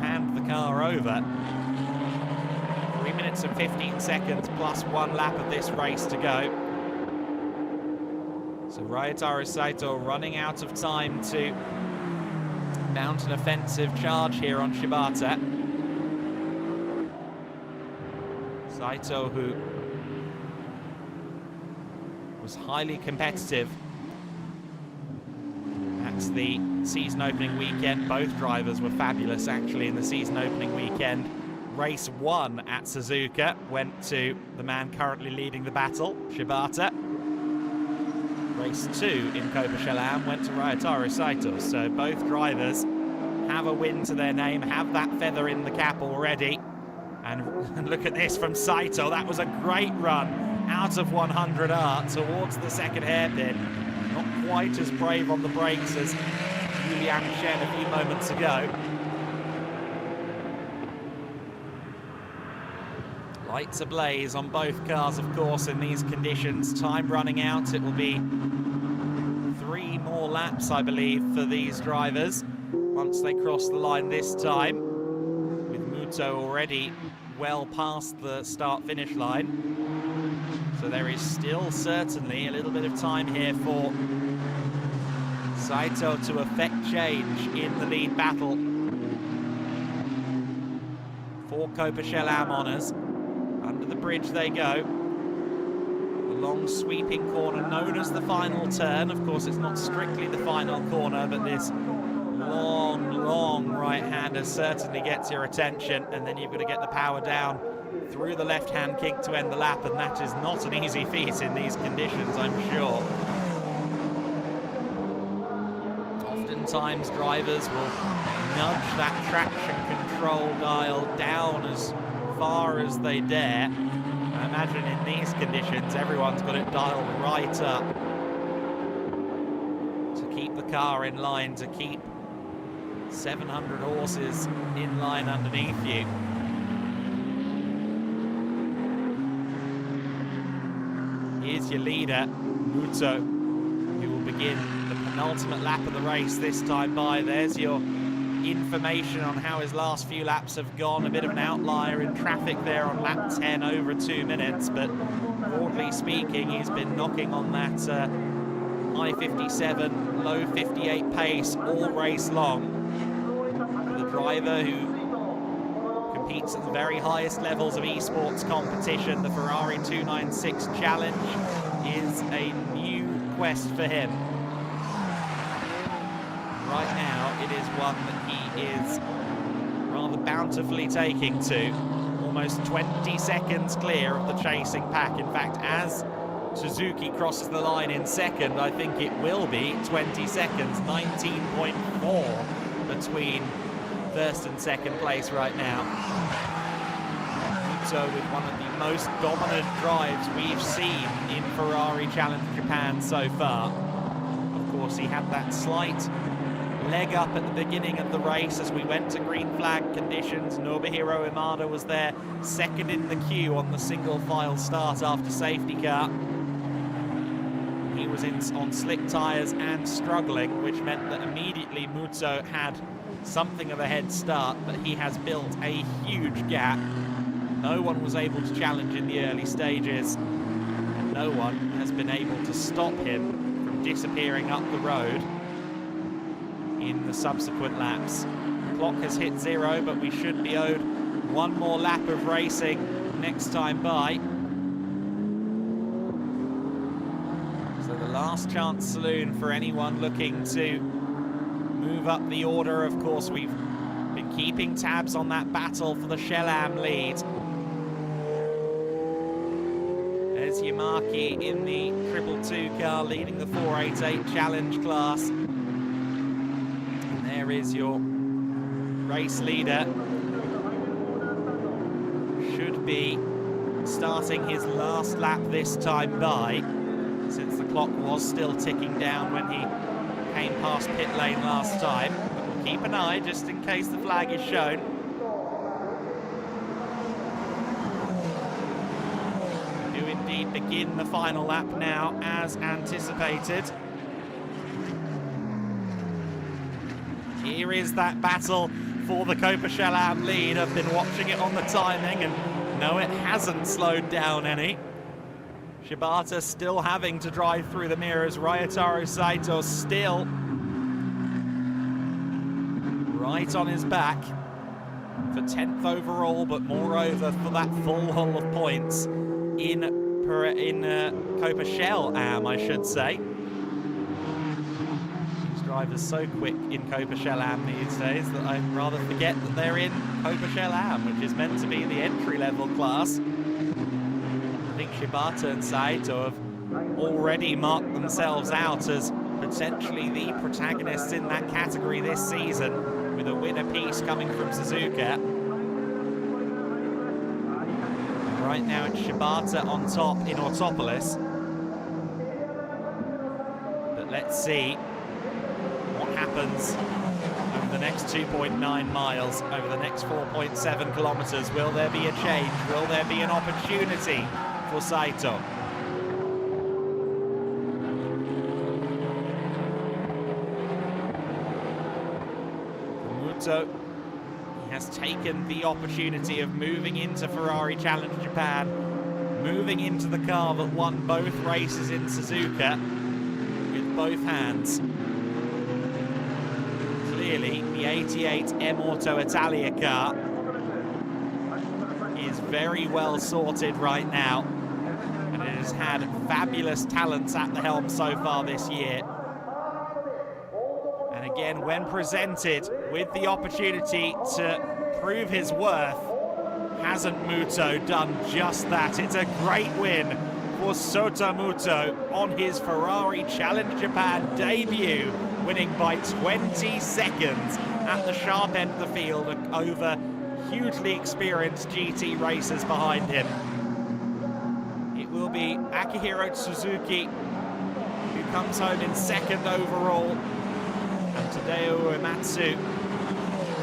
Speaker 1: hand the car over. 3 minutes and 15 seconds plus 1 lap of this race to go. So Ryotaro Saito running out of time to mount an offensive charge here on Shibata. Saito, who was highly competitive at the season opening weekend. Both drivers were fabulous actually in the season opening weekend. Race 1 at Suzuka went to the man currently leading the battle, Shibata. Race 2 in Copa Shell AM went to Ryotaro Saito. So both drivers have a win to their name, have that feather in the cap already. And look at this from Saito. That was a great run out of 100R towards the second hairpin. Not quite as brave on the brakes as Julian Chen a few moments ago. Lights ablaze on both cars, of course, in these conditions. Time running out. It will be 3 more laps, I believe, for these drivers once they cross the line this time, with Muto already well past the start-finish line. So there is still certainly a little bit of time here for Saito to effect change in the lead battle for Copa Shell AM honours. Under the bridge they go. The long sweeping corner known as the final turn. Of course, it's not strictly the final corner, but this long right-hander certainly gets your attention, and then you've got to get the power down through the left-hand kick to end the lap, and that is not an easy feat in these conditions, I'm sure. Oftentimes drivers will nudge that traction control dial down as far as they dare. I imagine in these conditions everyone's got it dialed right up to keep the car in line, to keep 700 horses in line underneath you. Here's your leader, Muto, who will begin the penultimate lap of the race this time by. There's your information on how his last few laps have gone. A bit of an outlier in traffic there on lap 10, over 2 minutes, but broadly speaking, he's been knocking on that high 57, low 58 pace all race long. For the driver who competes at the very highest levels of esports competition, the Ferrari 296 Challenge is a new quest for him. Right now, it is one that he is rather bountifully taking to. Almost 20 seconds clear of the chasing pack. In fact, as Suzuki crosses the line in second, I think it will be 20 seconds, 19.4 between first and second place right now. Muto with one of the most dominant drives we've seen in Ferrari Challenge Japan so far. course, he had that slight leg up at the beginning of the race as we went to green flag conditions. Nobuhiro Imada was there, second in the queue on the single file start after safety car. He was on slick tyres and struggling, which meant that immediately Muto had something of a head start, but he has built a huge gap. No one was able to challenge in the early stages, and no one has been able to stop him from disappearing up the road in the subsequent laps. The clock has hit 0, but we should be owed one more lap of racing next time by. So the last chance saloon for anyone looking to move up the order. Of course, we've been keeping tabs on that battle for the Shell Am lead. There's Yamaki in the 222 car leading the 488 challenge class. And there is your race leader. Should be starting his last lap this time by, since the clock was still ticking down when he came past pit lane last time. But we'll keep an eye just in case the flag is shown. We do indeed begin the final lap now as anticipated. Here is that battle for the Copa Shell Am lead. I've been watching it on the timing, and no, it hasn't slowed down any. Shibata still having to drive through the mirrors. Ryotaro Saito still right on his back for 10th overall, but moreover for that full haul of points in Copa Shell Am, I should say. These drivers so quick in Copa Shell Am these days that I rather forget that they're in Copa Shell Am, which is meant to be the entry-level class. I think Shibata and Saito have already marked themselves out as potentially the protagonists in that category this season, with a win apiece coming from Suzuka. Right now it's Shibata on top in Autopolis. But let's see what happens over the next 2.9 miles, over the next 4.7 kilometers. Will there be a change? Will there be an opportunity for Saito? Muto, he has taken the opportunity of moving into Ferrari Challenge Japan, moving into the car that won both races in Suzuka with both hands. Clearly, the 88 M-Auto Italia car is very well sorted right now, and it has had fabulous talents at the helm so far this year. And again, when presented with the opportunity to prove his worth, hasn't Muto done just that? It's a great win for Sota Muto on his Ferrari Challenge Japan debut, winning by 20 seconds at the sharp end of the field over hugely experienced GT racers behind him. It will be Akihiro Suzuki who comes home in second overall, and Tadeo Uematsu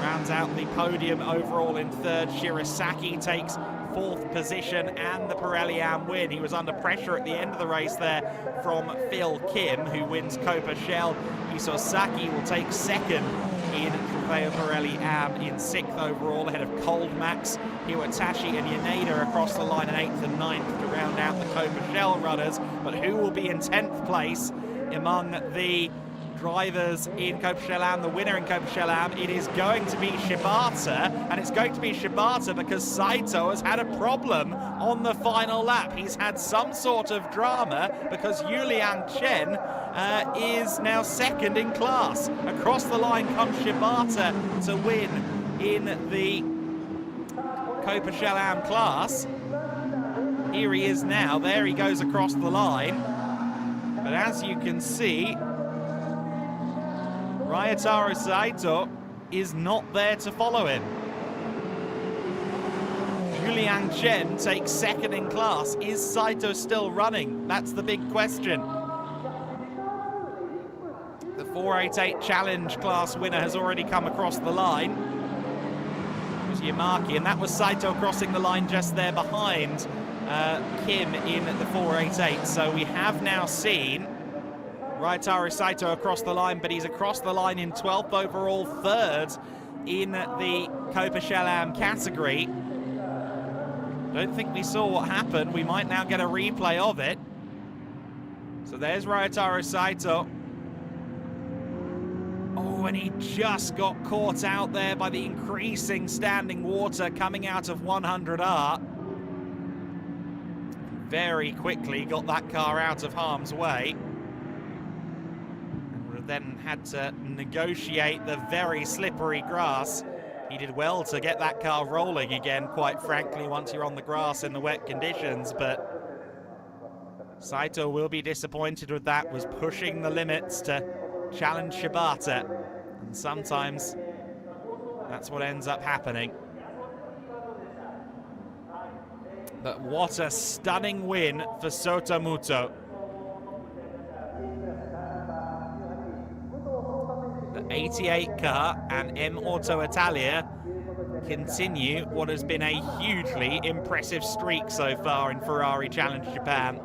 Speaker 1: rounds out the podium overall in third. Shirasaki takes fourth position and the Pirelli Am win. He was under pressure at the end of the race there from Phil Kim, who wins Copa Shell. Isosaki will take second in Trofeo Pirelli Am in sixth overall, ahead of Cold Max, Iwatashi and Yaneda across the line in 8th and 9th to round out the Copa Shell runners. But who will be in 10th place among the drivers in Copa Shell Am, the winner in Copa Shell Am? It is going to be Shibata, and it's going to be Shibata because Saito has had a problem on the final lap. He's had some sort of drama because Yuliang Chen is now second in class. Across the line comes Shibata to win in the Copa Shell Am class. Here he is now, there he goes across the line. But as you can see, Ryotaro Saito is not there to follow him. Yuliang Chen takes second in class. Is Saito still running? That's the big question. 488 Challenge class winner has already come across the line. It was Yamaki, and that was Saito crossing the line just there behind Kim in the 488. So we have now seen Ryotaro Saito across the line, but he's across the line in 12th overall, 3rd in the Copa Shell Am category. Don't think we saw what happened. We might now get a replay of it. So there's Ryotaro Saito. Oh, and he just got caught out there by the increasing standing water coming out of 100R. Very quickly got that car out of harm's way. Then had to negotiate the very slippery grass. He did well to get that car rolling again, quite frankly, once you're on the grass in the wet conditions, but Saito will be disappointed with that, was pushing the limits to challenge Shibata, and sometimes that's what ends up happening. But what a stunning win for Sota Muto. The 88 car and M Auto Italia continue what has been a hugely impressive streak so far in Ferrari Challenge Japan.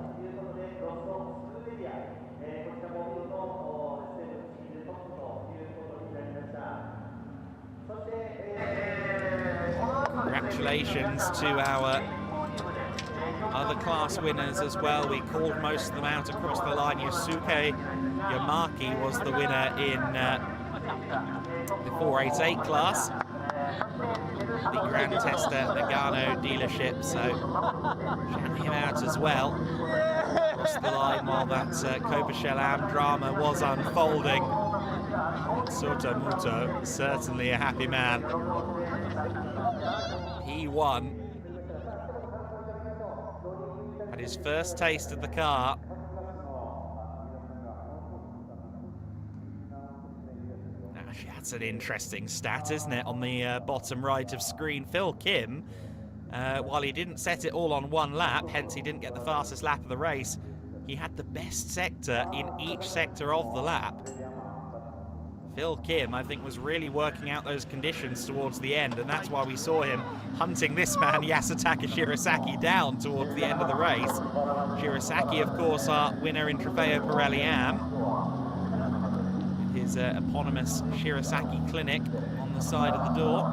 Speaker 1: Congratulations to our other class winners as well. We called most of them out across the line. Yusuke Yamaki was the winner in the 488 class. The Grand Tester Nagano dealership, so shout him out as well. Across the line while that Copa Shell Am drama was unfolding. Sota Muto, certainly a happy man. He won. Had his first taste of the car. That's an interesting stat, isn't it, on the bottom right of screen. Phil Kim, while he didn't set it all on one lap, hence he didn't get the fastest lap of the race, he had the best sector in each sector of the lap. Phil Kim, I think, was really working out those conditions towards the end, and that's why we saw him hunting this man, Yasutaka Shirasaki, down towards the end of the race. Shirasaki, of course, our winner in Trofeo Pirelli Am. His eponymous Shirasaki Clinic on the side of the door.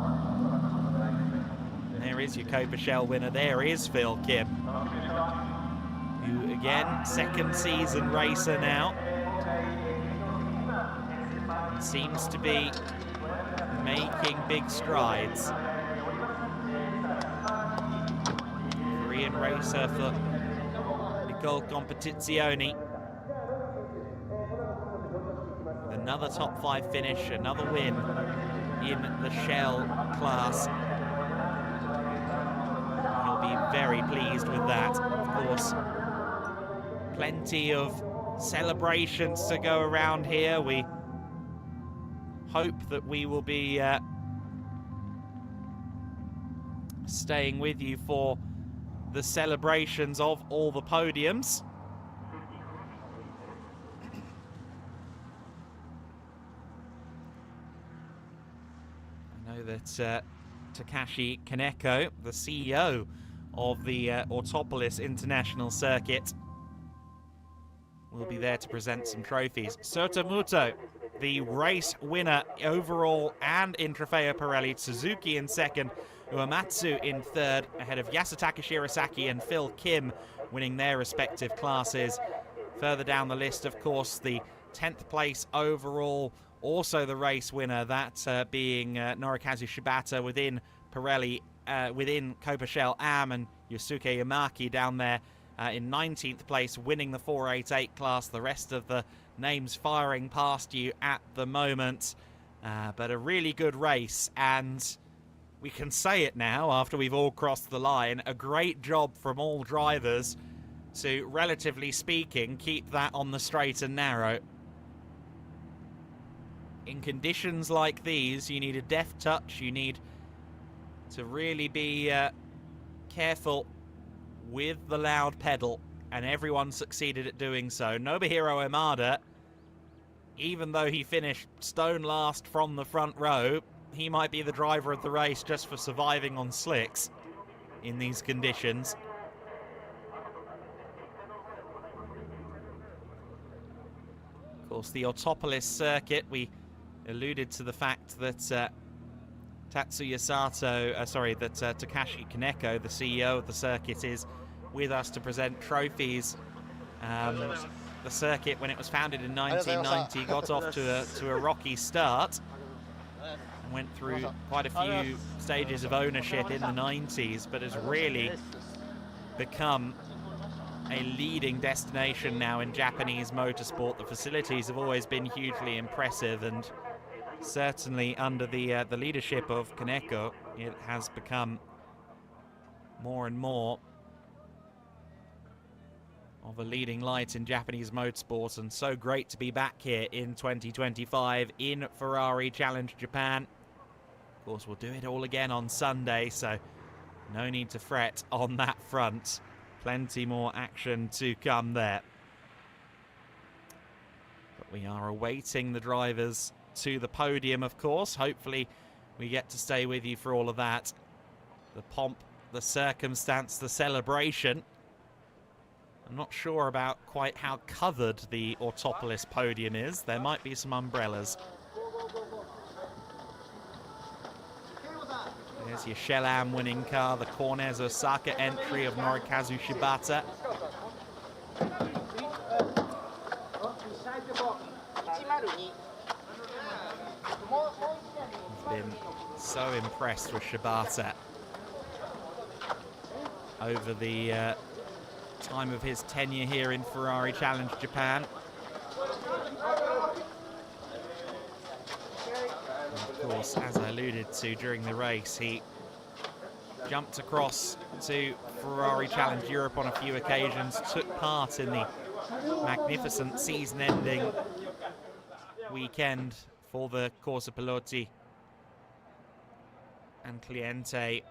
Speaker 1: And there is your Copa Shell winner. There is Phil Kim, who, again, second season racer now. Seems to be making big strides. Korean racer for Nicole Competizione. Another top 5 finish, another win in the Shell class. He'll be very pleased with that. Of course, plenty of celebrations to go around here. We hope that we will be staying with you for the celebrations of all the podiums. I know that Takashi Kaneko, the CEO of the Autopolis International Circuit, will be there to present some trophies. Sota Muto, the race winner overall and in Trofeo Pirelli. Suzuki in second, Uematsu in third, ahead of Yasutaka Shirasaki and Phil Kim winning their respective classes. Further down the list, of course, the 10th place overall, also the race winner, that being Norikazu Shibata within Pirelli, within Copa Shell Am, and Yusuke Yamaki down there in 19th place, winning the 488 class. The rest of the names firing past you at the moment. But a really good race, and we can say it now after we've all crossed the line. A great job from all drivers to, relatively speaking, keep that on the straight and narrow. In conditions like these, you need a deft touch. You need to really be careful with the loud pedal, and everyone succeeded at doing so. Nobuhiro Emada even though he finished stone last from the front row, he might be the driver of the race just for surviving on slicks in these conditions. Of course, the Autopolis circuit, we alluded to the fact that Takashi Kaneko, the CEO of the circuit, is with us to present trophies. The circuit, when it was founded in 1990, got off to a rocky start and went through quite a few stages of ownership in the 90s, but has really become a leading destination now in Japanese motorsport. The facilities have always been hugely impressive, and certainly under the leadership of Kaneko, it has become more and more of a leading light in Japanese motorsport, and so great to be back here in 2025 in Ferrari Challenge Japan. Of course, we'll do it all again on Sunday, so no need to fret on that front. Plenty more action to come there. But we are awaiting the drivers to the podium, of course. Hopefully we get to stay with you for all of that. The pomp, the circumstance, the celebration. I'm not sure about quite how covered the Autopolis podium is. There might be some umbrellas. There's your Shell winning car, the Cornez Osaka entry of Norikazu Shibata. I've been so impressed with Shibata over the time of his tenure here in Ferrari Challenge Japan. And of course, as I alluded to during the race, he jumped across to Ferrari Challenge Europe on a few occasions, took part in the magnificent season-ending weekend for the Corsa Piloti and Cliente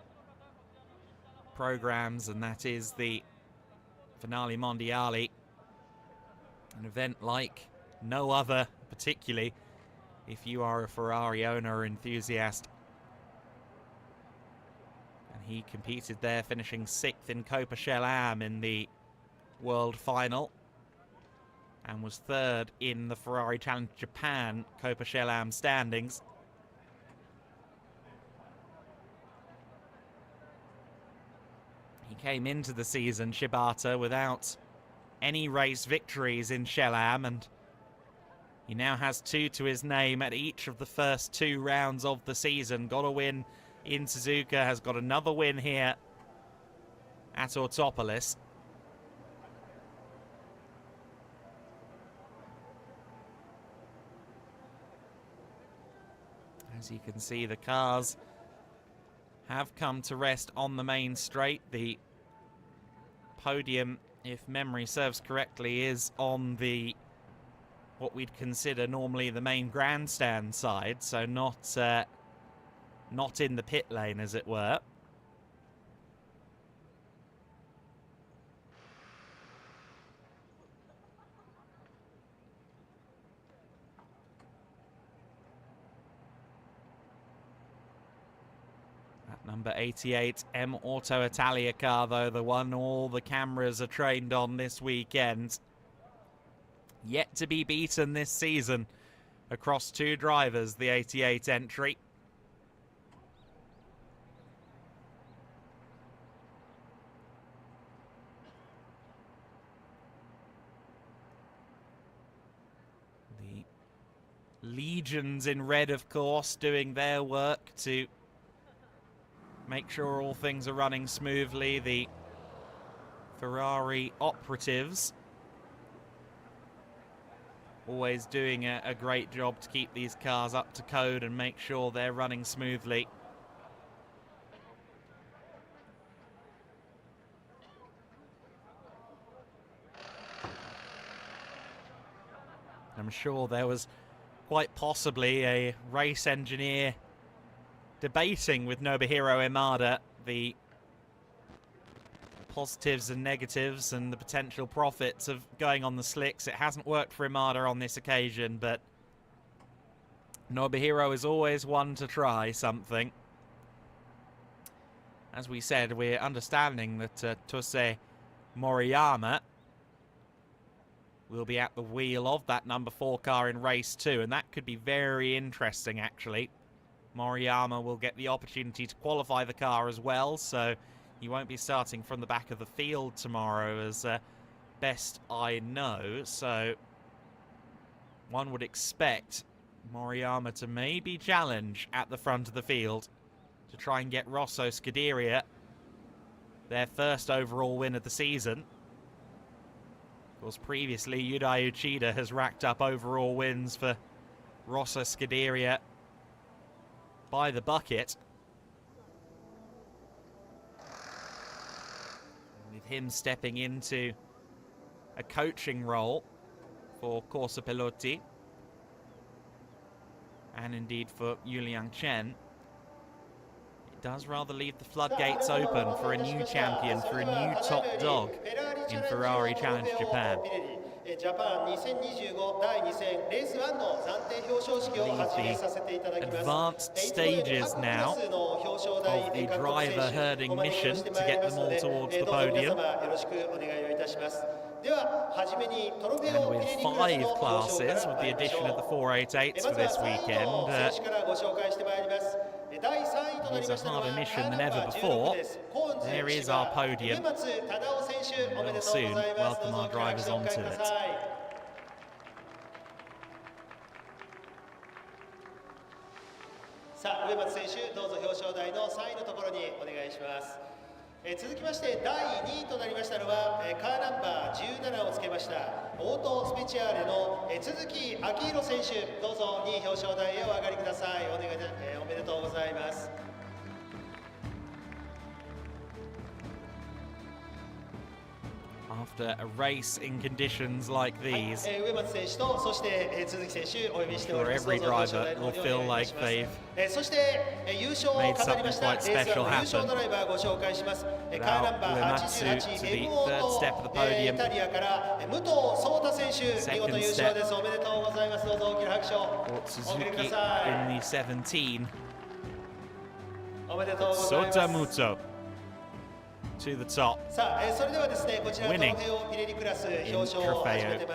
Speaker 1: programs, and that is the Finale Mondiale, an event like no other, particularly if you are a Ferrari owner or enthusiast. And he competed there, finishing 6th in Copa Shell in the World Final, and was 3rd in the Ferrari Challenge Japan Copa Shell standings. He came into the season, Shibata, without any race victories in Shell and he now has 2 to his name at each of the first 2 rounds of the season. Got a win in Suzuka, has got another win here at Autopolis. As you can see, the cars have come to rest on the main straight. The podium, if memory serves correctly, is on the what we'd consider normally the main grandstand side, so not in the pit lane, as it were. Number 88 M Auto Italia car, though, the one all the cameras are trained on this weekend. Yet to be beaten this season across 2 drivers, the 88 entry. The legions in red, of course, doing their work to make sure all things are running smoothly. The Ferrari operatives always doing a great job to keep these cars up to code and make sure they're running smoothly. I'm sure there was quite possibly a race engineer debating with Nobuhiro Imada the positives and negatives and the potential profits of going on the slicks. It hasn't worked for Imada on this occasion, but Nobuhiro is always one to try something. As we said, we're understanding that Tose Moriyama will be at the wheel of that number 4 car in race 2, and that could be very interesting, actually. Moriyama will get the opportunity to qualify the car as well, so he won't be starting from the back of the field tomorrow, as best I know. So one would expect Moriyama to maybe challenge at the front of the field to try and get Rosso Scuderia their first overall win of the season. Of course, previously, Yudai Uchida has racked up overall wins for Rosso Scuderia by the bucket. With him stepping into a coaching role for Corsa Piloti, and indeed for Yuliang Chen, it does rather leave the floodgates open for a new champion, for a new top dog in Ferrari Challenge Japan. The advanced stages now of the driver herding mission to get them all towards the podium. And with 5 classes, with the addition of the 488s for this weekend, it is a harder mission than ever before. There is our podium. We'll soon welcome our drivers onto it.
Speaker 2: 続きまして第2位となりましたのはカーナンバー17をつけましたオートスペチアーレの鈴木明宏選手、どうぞ2位表彰台へお上がりください。おめでとうございます。
Speaker 1: After a race in conditions like these, I'm sure every driver will feel like they've made something quite special happen. Now Uematsu to the 3rd step of the podium. 2nd step for Suzuki in the 17. Sota Muto to the top, winning in Trofeo Pirelli.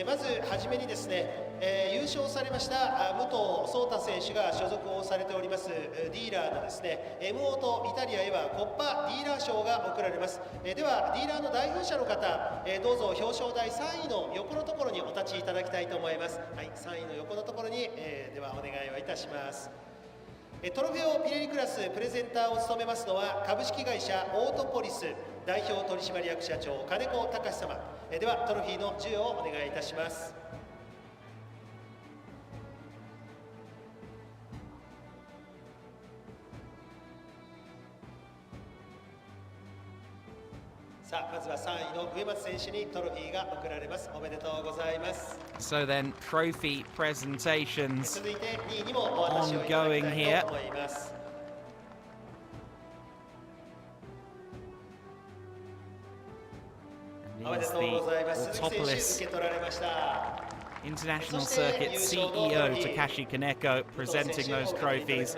Speaker 2: まずはじめにですね、優勝されました武藤壮太選手が所属をされておりますディーラーのですね M オートイタリアへはコッパディーラー賞が贈られます。ではディーラーの代表者の方、どうぞ表彰台3位の横のところにお立ちいただきたいと思います。はい、3位の横のところに、ではお願いをいたします。トロフェオピレリクラスプレゼンターを務めますのは株式会社オートポリス代表取締役社長金子隆様。ではトロフィーの授与をお願いいたします。さあまずは3位の上松選手にトロフィーが贈られます。おめでとうございます。
Speaker 1: So then, trophy presentations ongoing here. And here's the Autopolis International Circuit CEO Takashi Kaneko presenting those trophies.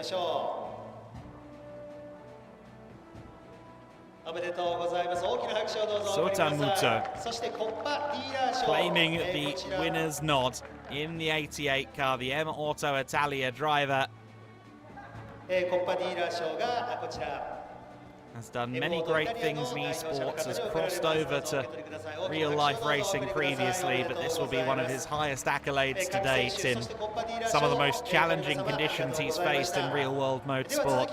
Speaker 1: Sota Muto claiming the winner's nod in the 88 car, the M Auto Italia driver. Has done many great things in esports, has crossed over to real-life racing previously, but this will be one of his highest accolades to date in some of the most challenging conditions he's faced in real-world motorsport.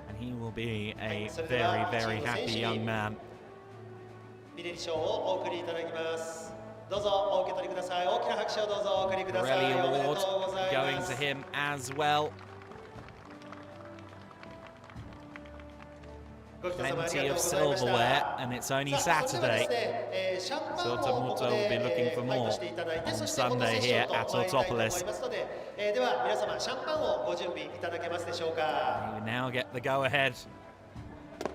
Speaker 1: And he will be a very, very happy young man. Pirelli Award going to him as well. Plenty of silverware, and it's only Saturday. Sota Muto will be looking for more on Sunday here at Autopolis. You now get the go-ahead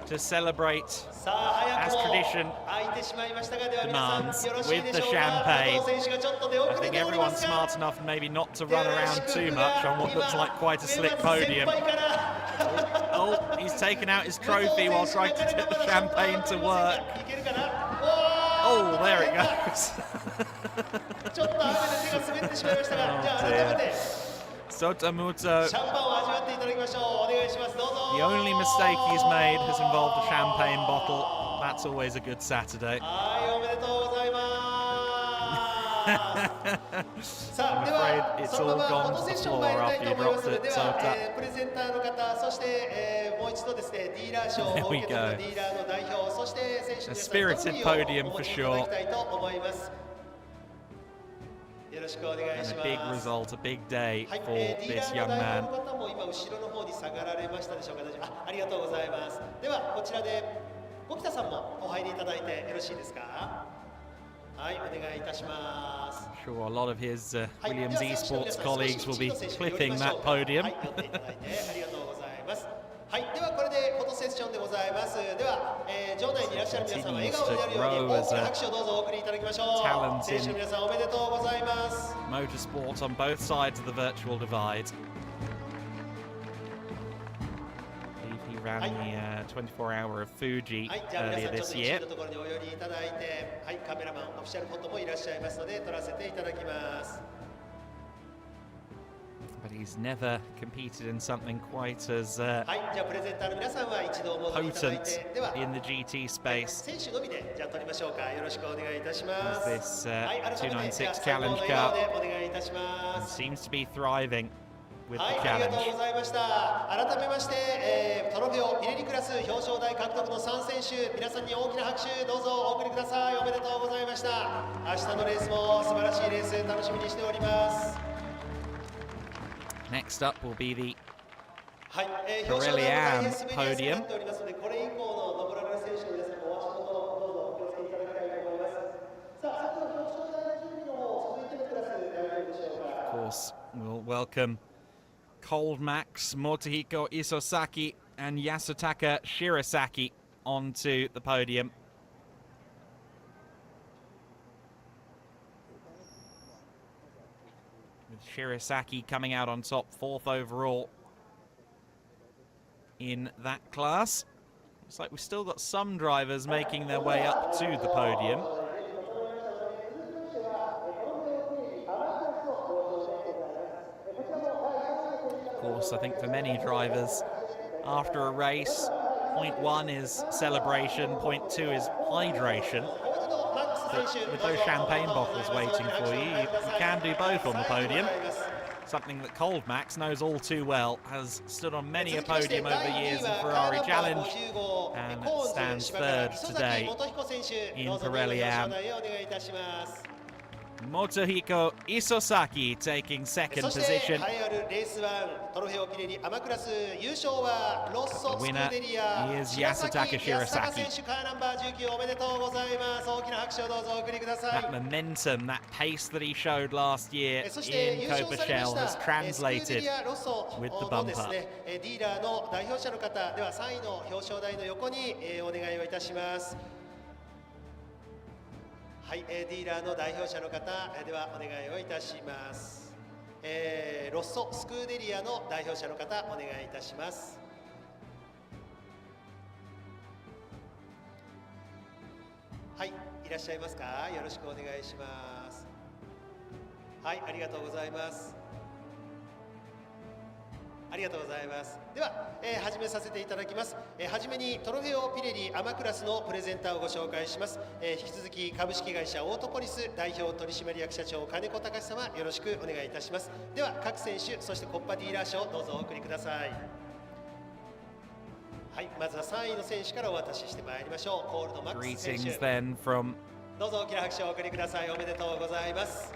Speaker 1: to celebrate as tradition demands with the champagne. I think everyone's smart enough maybe not to run around too much on what looks like quite a slick podium. Oh, he's taken out his trophy while trying to get the champagne to work. Oh, there it goes. Muto. The only mistake he's made has involved a champagne bottle. That's always a good Saturday. I'm afraid it's all gone to the floor after you dropped it, Sota. There we go. A spirited podium for sure. And a big result, a big day for this young man. Sure, a lot of his Williams Esports colleagues will be clipping that podium. Continues to grow as a talent in motorsport on both sides of the virtual divide. I believe he ran the 24-hour of Fuji earlier this year. But he's never competed in something quite as potent in the GT space as this 296 Challenge Cup. He seems to be thriving with the challenge. Next up will be the Ferrari podium. Of course, we'll welcome Cold Max, Motohiko Isosaki and Yasutaka Shirasaki onto the podium. With Shirasaki coming out on top, 4th overall in that class. Looks like we've still got some drivers making their way up to the podium. Of course, I think for many drivers, after a race, point 1 is celebration, point 2 is hydration. But with those champagne bottles waiting for you, you can do both on the podium. Something that Cold Max knows all too well, has stood on many a podium over the years in Ferrari Challenge, and stands 3rd today in Pirelli Am. Motohiko Isosaki taking 2nd position. The winner is Yasutaka Shirasaki. That momentum, that pace that he showed last year in Copa Shell has translated with the bumper. はい、ディーラーの代表者の方、ではお願いをいたします。ロッソスクーデリアの代表者の方、お願いいたします。はい、いらっしゃいますか。よろしくお願いします。はい、ありがとうございます。ありがとうございます。では、始めさせていただきます。はじめにトロフェオピレリアマクラスのプレゼンターをご紹介します。引き続き株式会社オートポリス代表取締役社長金子隆様、よろしくお願いいたします。では各選手、そしてコッパディーラー賞どうぞお送りください。はい、まずは3位の選手からお渡ししてまいりましょう。コールドマックス選手。どうぞ大きな拍手をお送りください。おめでとうございます。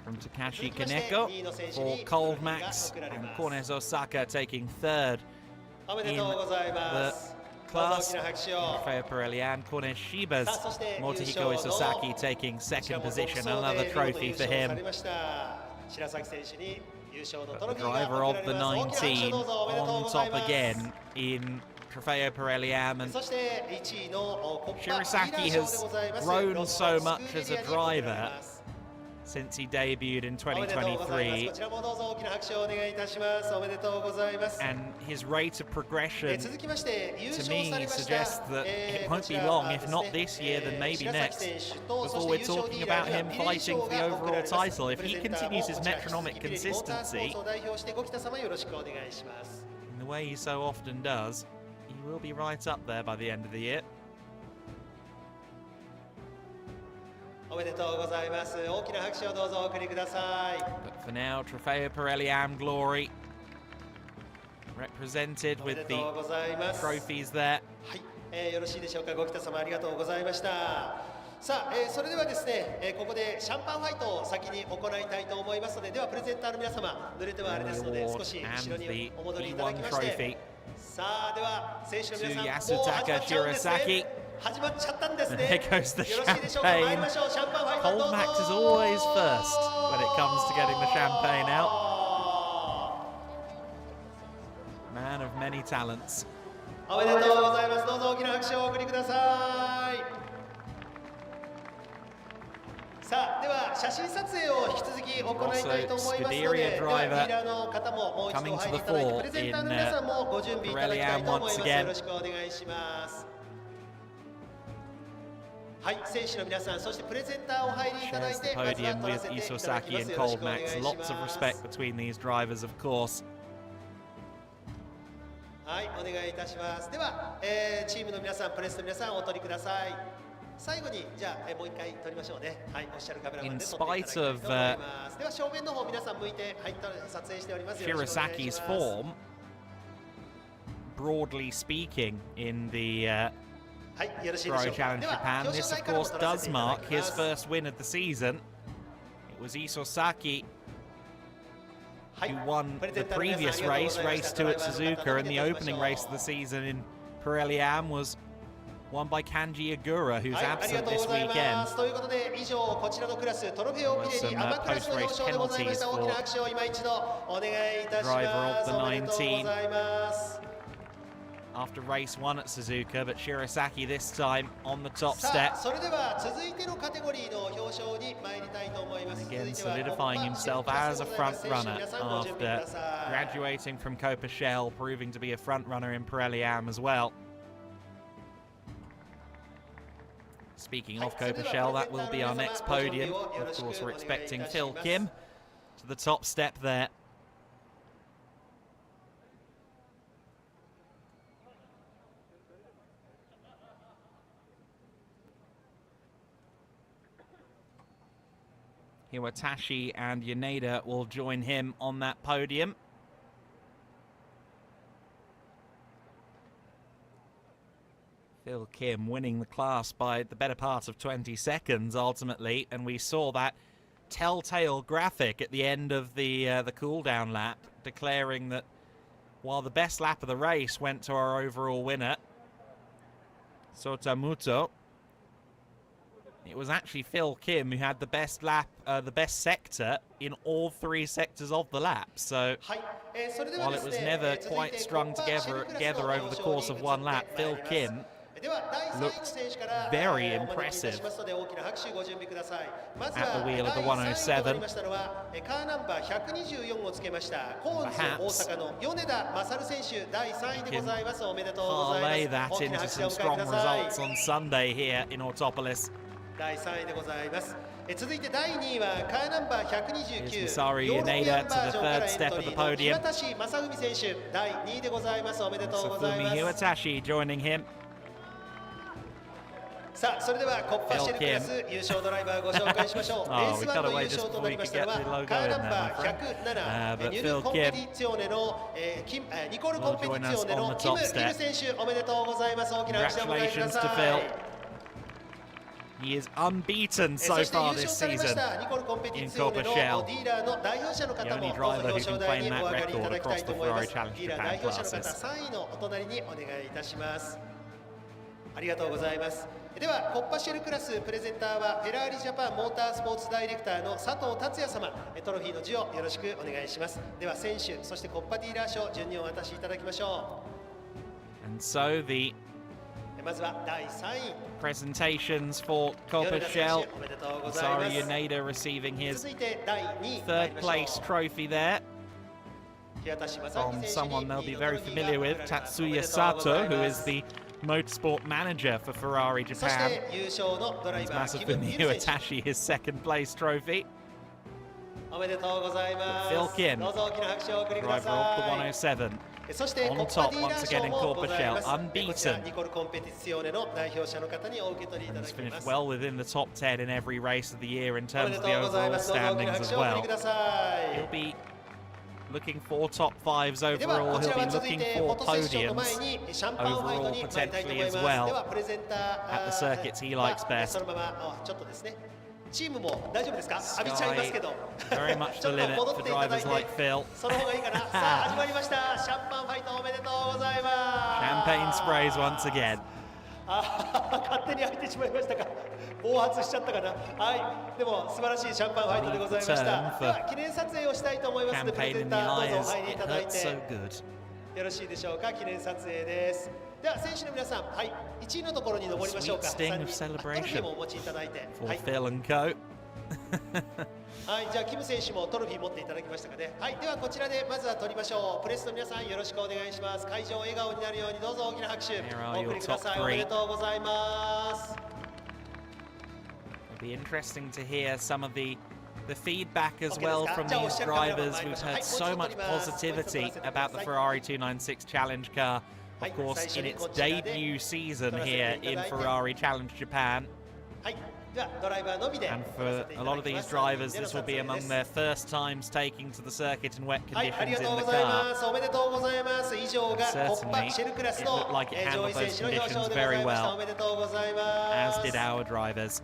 Speaker 1: From Takashi Kaneko for Cold Max, and Cornes Osaka taking 3rd in the class. Rafael Pirelli and Cornes Shibas, Motohiko Isosaki taking 2nd position, another trophy for him. But the driver of the 19 on top again in Trofeo Pirelli-Am, and
Speaker 2: そして1位のコッパディーラー
Speaker 1: Shirasaki
Speaker 2: 賞
Speaker 1: has
Speaker 2: でございます
Speaker 1: grown
Speaker 2: ロス
Speaker 1: so
Speaker 2: ト
Speaker 1: much
Speaker 2: スクー
Speaker 1: as
Speaker 2: エ
Speaker 1: a
Speaker 2: リアに贈られ
Speaker 1: driver
Speaker 2: ます。
Speaker 1: since he debuted in
Speaker 2: おめでとうございます。
Speaker 1: 2023,
Speaker 2: こちらもどうぞ大きな拍手をお願いいたします。おめでとうございます。
Speaker 1: and his rate of progression
Speaker 2: 続きまして優
Speaker 1: to
Speaker 2: 勝
Speaker 1: me
Speaker 2: されました
Speaker 1: suggests that it won't be long, if not this year, then maybe next, before we're talking about him fighting for the overall title. If he continues his metronomic consistency, in the way he so often does, he will be right up there by the end of the year.
Speaker 2: おめでとうございます。大きな拍手をどうぞお送りください。
Speaker 1: But for now, Trofeo Pirelli-Am glory represented
Speaker 2: おめで
Speaker 1: with
Speaker 2: と
Speaker 1: the
Speaker 2: うございます。
Speaker 1: trophies there.
Speaker 2: はい、よろしいでしょうか。ご北様ありがとうございました。さあ、それではですね、ここでシャンパンファイトを先に行いたいと思いますので、ではプレゼンターの皆様、濡れてはあれですので、少し後ろにお戻りいただきまして、さあ、では選手の皆さん、もう始まっちゃうんですね。始まっちゃったんですね。
Speaker 1: There goes the
Speaker 2: よろしいでしょうか。参りましょう。シャンパンファイトどうぞ。
Speaker 1: Cold Max is always first when it comes to getting the champagne out. Man of many talents.
Speaker 2: おめでとうございます。どうぞ大きな拍手をお送りください。さあ、では写真撮影を引き続き行いたいと思いますので、ではディーラーの方ももう一度入りいただいて、プレゼンターの皆さんもご準備いただきたいと思います。よろしくお願いします。はい、選手の皆さん、そしてプレゼンターお入りいただいて、まずは撮らせていただきます。
Speaker 1: Isosaki and
Speaker 2: よろしく
Speaker 1: Cold
Speaker 2: お願い
Speaker 1: Max.
Speaker 2: します。
Speaker 1: Lots of respect between these drivers, of course.
Speaker 2: はい、お願いいたします。では、チームの皆さん、プレスの皆さん、お取りください。最後に、じゃあ、もう一回撮りましょうね。はい、オフィシャルカメラマンで撮っていただきたいと思います。では、正面の方、皆さん向いて、はい、撮影しております。よろしくお願いし
Speaker 1: Shirasaki's
Speaker 2: ます。
Speaker 1: form, broadly speaking, in the Ferrari Challenge Japan, this of course does mark his first win of the season. It was Isosaki who won the previous race, race 2 at Suzuka, and the opening race of the season in Pirelli-Am was won by Kanji Agura, who's absent this weekend.
Speaker 2: ということで、以上こちらのクラストロフェオピレリアマクラスの表彰でございました。大きな拍手を今一度お願いいたします。おめでとうございます。
Speaker 1: After race 1 at Suzuka, but Shirasaki this time on the top step.
Speaker 2: それでは続いてのカテゴリーの表彰に参りたいと思います。
Speaker 1: Again, solidifying himself as a front runner after graduating from Copa Shell, proving to be a front runner in Pirelli-Am as well. Speaking of Copa Shell, that will be our next podium. Of course, we're expecting Phil Kim to the top step there. Iwatashi and Yaneda will join him on that podium. Phil Kim winning the class by the better part of 20 seconds ultimately, and we saw that telltale graphic at the end of the cool-down lap declaring that while the best lap of the race went to our overall winner, Muto, it was actually Phil Kim who had the best lap, the best sector in all 3 sectors of the lap. So while it was never quite strung together over the course of one lap, Phil Kim looked very impressive at the wheel of the 107. Perhaps he can parlay that into some strong results on Sunday here in Autopolis.
Speaker 2: 第3位でございます。続いて第2位はカーナンバー129
Speaker 1: Sorry, Yaneda to the third step of the podium.
Speaker 2: 岩田正文選手第2位でございます。おめでとうございます。
Speaker 1: Iwatashi joining him.
Speaker 2: さあ、それではコッパシェルクラス優勝ドライバーご紹介しましょう。レース1の優勝となりましたのはカーナンバー107ニュルコンペティツィオネのニコルコンペティツィオネのキム・リル選手、おめでとうございます。大きな拍手をお願いください。
Speaker 1: He is unbeaten so far this season in Copa Shell. The only driver who can claim that record across the Ferrari Challenge Japan classes.
Speaker 2: ありがとうございます。ではコッパシェルクラスプレゼンターはフェラーリジャパンモータースポーツダイレクターの佐藤達也様、トロフィーの授与よろしくお願いします。では選手そしてコッパディーラー賞順にお渡しいただきましょう。
Speaker 1: And so the
Speaker 2: まずは第3位
Speaker 1: presentations for Copa Shell.
Speaker 2: おめでとうございま
Speaker 1: Sari
Speaker 2: す
Speaker 1: Yoneda receiving his
Speaker 2: 続いて第2位
Speaker 1: third place trophy there
Speaker 2: 平田島
Speaker 1: from
Speaker 2: 崎選手
Speaker 1: someone
Speaker 2: に
Speaker 1: they'll
Speaker 2: リ
Speaker 1: be
Speaker 2: ード
Speaker 1: very
Speaker 2: トロフィーが
Speaker 1: familiar
Speaker 2: 贈
Speaker 1: with,
Speaker 2: られますおめ
Speaker 1: Tatsuya
Speaker 2: でとうござい
Speaker 1: Sato, who
Speaker 2: ま
Speaker 1: is
Speaker 2: す
Speaker 1: the motorsport manager for Ferrari
Speaker 2: そし
Speaker 1: Japan.
Speaker 2: て優勝のドライ
Speaker 1: It's
Speaker 2: バーキ
Speaker 1: massive
Speaker 2: ム・
Speaker 1: for
Speaker 2: ミ
Speaker 1: Neo
Speaker 2: ル選手
Speaker 1: Atashi, his second place trophy.
Speaker 2: おめでとうございます
Speaker 1: Phil Kim,
Speaker 2: どうぞ大きな拍手をお送りくだ
Speaker 1: driver of the
Speaker 2: さい
Speaker 1: 107.
Speaker 2: そして
Speaker 1: On
Speaker 2: コッパ
Speaker 1: top
Speaker 2: ディーラ
Speaker 1: once
Speaker 2: ー
Speaker 1: again
Speaker 2: 賞
Speaker 1: in
Speaker 2: も
Speaker 1: Copa
Speaker 2: ございます
Speaker 1: Shell,
Speaker 2: こちら
Speaker 1: unbeaten.
Speaker 2: ニコルコンペティシオネの代表者の方にお受け取りいただ
Speaker 1: He's
Speaker 2: きま
Speaker 1: finished
Speaker 2: す
Speaker 1: well within the top 10 in every race of the year in
Speaker 2: おめ
Speaker 1: terms
Speaker 2: で
Speaker 1: of
Speaker 2: と
Speaker 1: the
Speaker 2: うございま
Speaker 1: overall
Speaker 2: すどうぞ大きな
Speaker 1: standings
Speaker 2: 拍
Speaker 1: as
Speaker 2: 手をお送り
Speaker 1: well.
Speaker 2: くださ
Speaker 1: He'll
Speaker 2: い
Speaker 1: be looking for top fives
Speaker 2: では
Speaker 1: overall.
Speaker 2: こちら
Speaker 1: He'll
Speaker 2: は
Speaker 1: be
Speaker 2: 続い
Speaker 1: looking
Speaker 2: てフ
Speaker 1: for
Speaker 2: ォトセッションの前
Speaker 1: podiums
Speaker 2: にシャンパンファイトに参りたいと思います
Speaker 1: overall potentially as well
Speaker 2: ではプレゼンター
Speaker 1: at the circuits he likes
Speaker 2: そ
Speaker 1: best.
Speaker 2: のままちょっとですねチームも大丈夫ですか浴びちゃいますけど
Speaker 1: Very much
Speaker 2: ちょ
Speaker 1: the
Speaker 2: っと
Speaker 1: limit
Speaker 2: 戻っ
Speaker 1: for
Speaker 2: ていただい
Speaker 1: drivers
Speaker 2: て
Speaker 1: like Phil.
Speaker 2: その方がいいかなさあ始まりましたシャンパンファイトおめでとうございます
Speaker 1: Champagne sprays once again.
Speaker 2: 勝手に開いてしまいましたか暴発しちゃったかなはいでも素晴らしいシャンパンファイトでございましたでは記念撮影をしたいと思いますのでプレ
Speaker 1: Champagne
Speaker 2: ゼ
Speaker 1: in
Speaker 2: ン
Speaker 1: the
Speaker 2: ターどうぞお
Speaker 1: eyes.
Speaker 2: 入りい
Speaker 1: It
Speaker 2: ただい
Speaker 1: hurts
Speaker 2: て
Speaker 1: so good.
Speaker 2: よろしいでしょうか記念撮影ですでは選手の皆さんはい1位のところに登りましょうか
Speaker 1: Sweet sting
Speaker 2: 3
Speaker 1: of
Speaker 2: 人
Speaker 1: celebration
Speaker 2: トロフィーもお持ちいただいて
Speaker 1: For
Speaker 2: はい
Speaker 1: Phil and co.
Speaker 2: はい、じゃあキム選手もトロフィー持っていただきましたかね。はい、ではこちらでまずは撮りましょう。プレスの皆さんよろしくお願いします。会場笑顔になるようにどうぞ大きな拍手
Speaker 1: Here are
Speaker 2: お送りください。
Speaker 1: your top
Speaker 2: お
Speaker 1: three.
Speaker 2: めでとうございます。
Speaker 1: It'll be interesting to hear some of the feedback as
Speaker 2: Okay,
Speaker 1: well
Speaker 2: let's
Speaker 1: from
Speaker 2: go.
Speaker 1: these
Speaker 2: Ciao,
Speaker 1: drivers.
Speaker 2: ciao,
Speaker 1: We've
Speaker 2: ciao.
Speaker 1: heard so much positivity about the Ferrari 296 Challenge car. Of course, in its debut season here in Ferrari Challenge Japan.
Speaker 2: はい、ではドライバーのみで
Speaker 1: And for a lot of these drivers, this will be among their first times taking to the circuit in wet
Speaker 2: はい、あり
Speaker 1: conditions
Speaker 2: がとう
Speaker 1: in
Speaker 2: ご
Speaker 1: the
Speaker 2: ざいま
Speaker 1: car.
Speaker 2: す。おめでとうございます。以上がコッパシェルクラス
Speaker 1: Certainly,
Speaker 2: の
Speaker 1: it looked like it
Speaker 2: 上位
Speaker 1: handled
Speaker 2: 選
Speaker 1: those
Speaker 2: 手の表彰
Speaker 1: conditions
Speaker 2: でござい
Speaker 1: very
Speaker 2: ました。
Speaker 1: well,
Speaker 2: おめでとうございま
Speaker 1: as
Speaker 2: す。
Speaker 1: did our drivers.